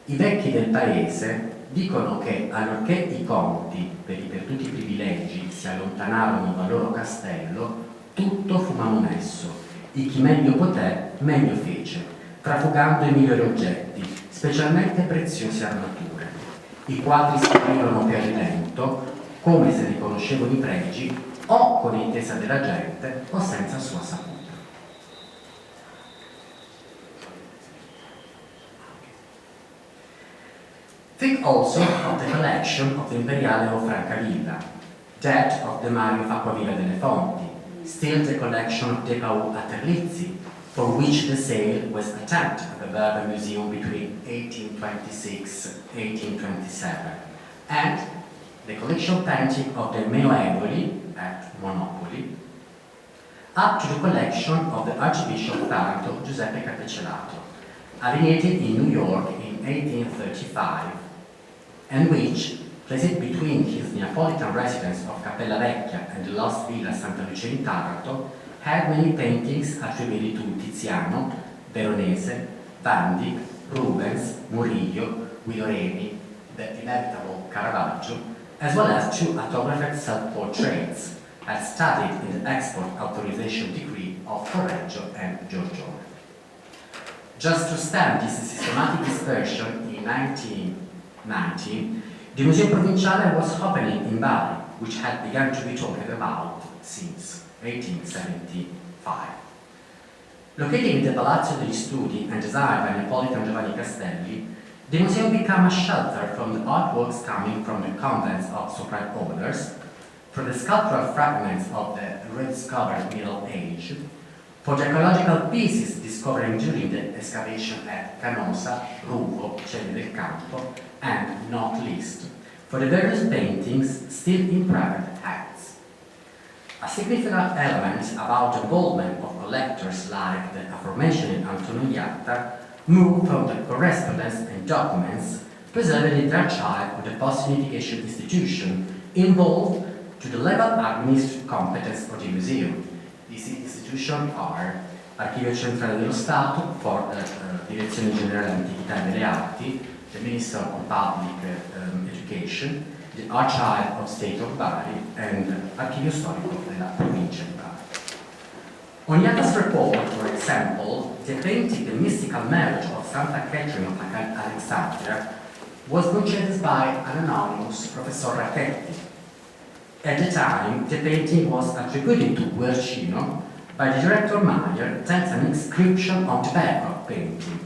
I vecchi del paese dicono che allorché i conti per i perduti privilegi si allontanarono dal loro castello, tutto fu manomesso, e chi meglio poté, meglio fece, trafugando i migliori oggetti, specialmente preziose armature, i quali si aprirono per ridento, come se riconoscevano i pregi, o con intesa della gente, o senza sua saputa. Think also of the collection of the Imperiale of Francavilla, that of the Mario of Acquaviva delle Fonti, still the collection of HKU at Terlizzi, for which the sale was attempted at the Berber Museum between 1826-1827, and the collection painting of the Meoevoli at Monopoli, up to the collection of the Archbishop of Taranto, Giuseppe Capecelato, originated in New York in 1835, and which placed between his Neapolitan residence of Cappella Vecchia and the lost Villa Santa Lucia in Taranto, had many paintings attributed to Tiziano, Veronese, Van Dyck, Rubens, Murillo, Guido Reni, the inevitable Caravaggio, as well as two autographed self-portraits, had studied in the export authorization decree of Correggio and Giorgione. Just to stem this systematic dispersion, in 1990, the Museo Provinciale was opening in Bari, which had begun to be talked about since 1875. Located in the Palazzo degli Studi and designed by Neapolitan Giovanni Castelli, the museum became a shelter from the artworks coming from the convents of Sopran orders, from the sculptural fragments of the rediscovered Middle Age, for the archaeological pieces discovered during the excavation at Canosa, Ruvo, Celli del Campo, and, not least, for the various paintings still in private hands. A significant element about the involvement of collectors like the aforementioned Antonio Iatta moved from the correspondence and documents preserved in the archive of the post-unification institution involved to the level administrative competence of the museum. These institutions are Archivio Centrale dello Stato for the Direzione Generale Antichità e delle Arti, the Minister of Public Education, the Archive of State of Bari, and Archivio Storico della Provincia di Bari. On Iatta's report, for example, the painting The Mystical Marriage of Santa Catherine of Alexandria was purchased by an anonymous Professor Racchetti. At the time, the painting was attributed to Guercino by the director Mayer, thanks an inscription on the back of painting,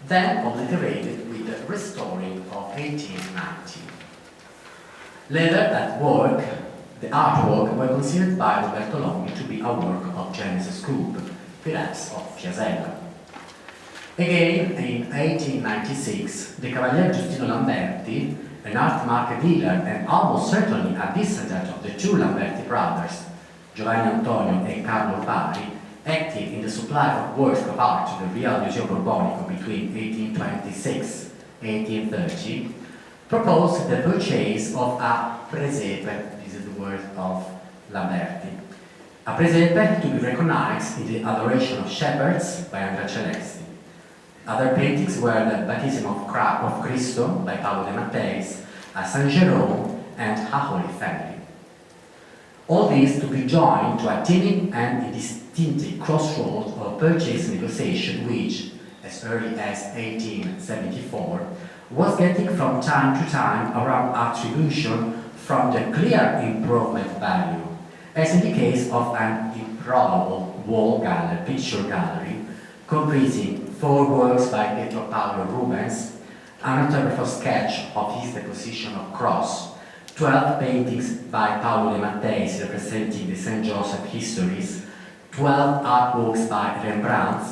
then obliterated with the restoring of 1890. Later at work, the artwork were considered by Roberto Longhi to be a work of Genesis Group, perhaps of Fiasella. Again, in 1896, the Cavaliere Giustino Lamberti, an art market dealer and almost certainly a descendant of the two Lamberti brothers, Giovanni Antonio and Carlo Bari, active in the supply of works of art to the Real Museo Borbonico between 1826 and 1830, proposed the purchase of a presepe, this is the word of Lamberti, a presepe to be recognized in the Adoration of Shepherds by Andrea Celesti. Other paintings were the Baptism of Cristo by Paolo de Matteis, a Saint Jerome, and a Holy Family. All these to be joined to a timid and indistinctive crossroads of purchase negotiation which, as early as 1874, was getting from time to time around attribution from the clear improvement value, as in the case of an improbable wall gallery, picture gallery, comprising 4 works by Pietro Paolo Rubens, an autograph sketch of his Deposition of Cross, 12 paintings by Paolo de Matteis representing the St. Joseph histories, 12 artworks by Rembrandt,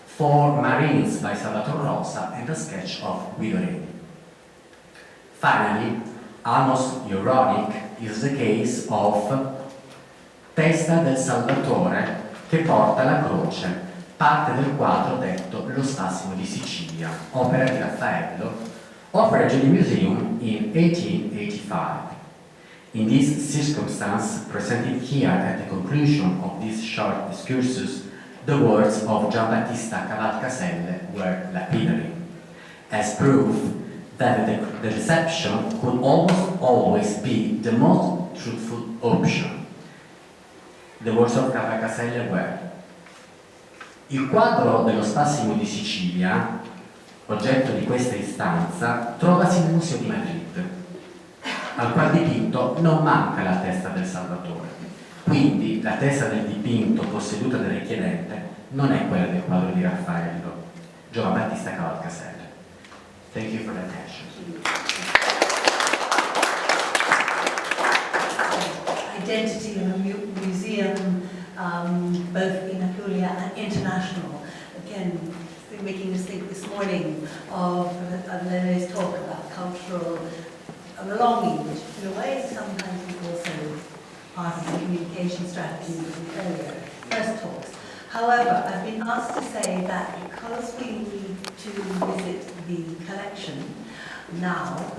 4 Marines by Salvatore Rosa, and a sketch of Guido Reni. Finally, almost ironic is the case of Testa del Salvatore che porta la croce, parte del quadro detto Lo Spasimo di Sicilia, opera di Raffaello, offered to the museum in 1885. In this circumstance, presented here at the conclusion of this short excursus, the words of Giambattista Cavalcaselle were lapidary, as proof that the reception could almost always be the most truthful option. The words of Cavalcaselle were: il quadro dello Spasimo di Sicilia, oggetto di questa istanza, trovasi nel Museo di Madrid. Al qual dipinto non manca la testa del Salvatore. Quindi la testa del dipinto posseduta dal richiedente non è quella del quadro di Raffaello. Giovanbattista Cavalcaselle. Thank you for the attention. Identity in a museum, both in Apulia and international. Again, making us think this morning of Lene's talk about cultural belonging, which in a way sometimes is also part of the communication strategy with earlier first talks. However, I've been asked to say that because we need to visit the collection now,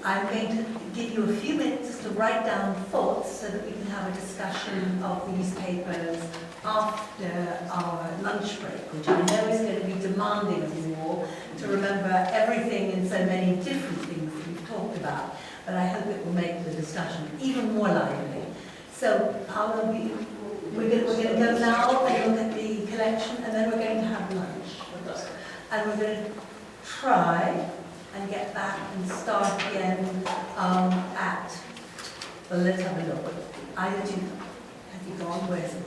I'm going to give you a few minutes to write down thoughts so that we can have a discussion of these papers after our lunch break, which I know is going to be demanding of you all to remember everything and so many different things that we've talked about, but I hope it will make the discussion even more lively. So we're going to go now and look at the collection, and then we're going to have lunch. And we're going to try and get back and start again at, well, let's have a look. Has he gone? Where's he?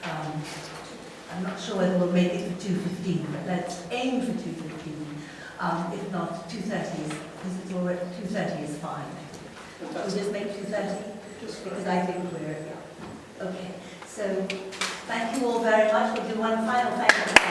I'm not sure whether we'll make it for 2:15, but let's aim for 2:15. If not, 2:30 is, because it's already 2:30 is fine. We'll just make 2:30, because I think we're, okay. So thank you all very much. We'll do one final thank you.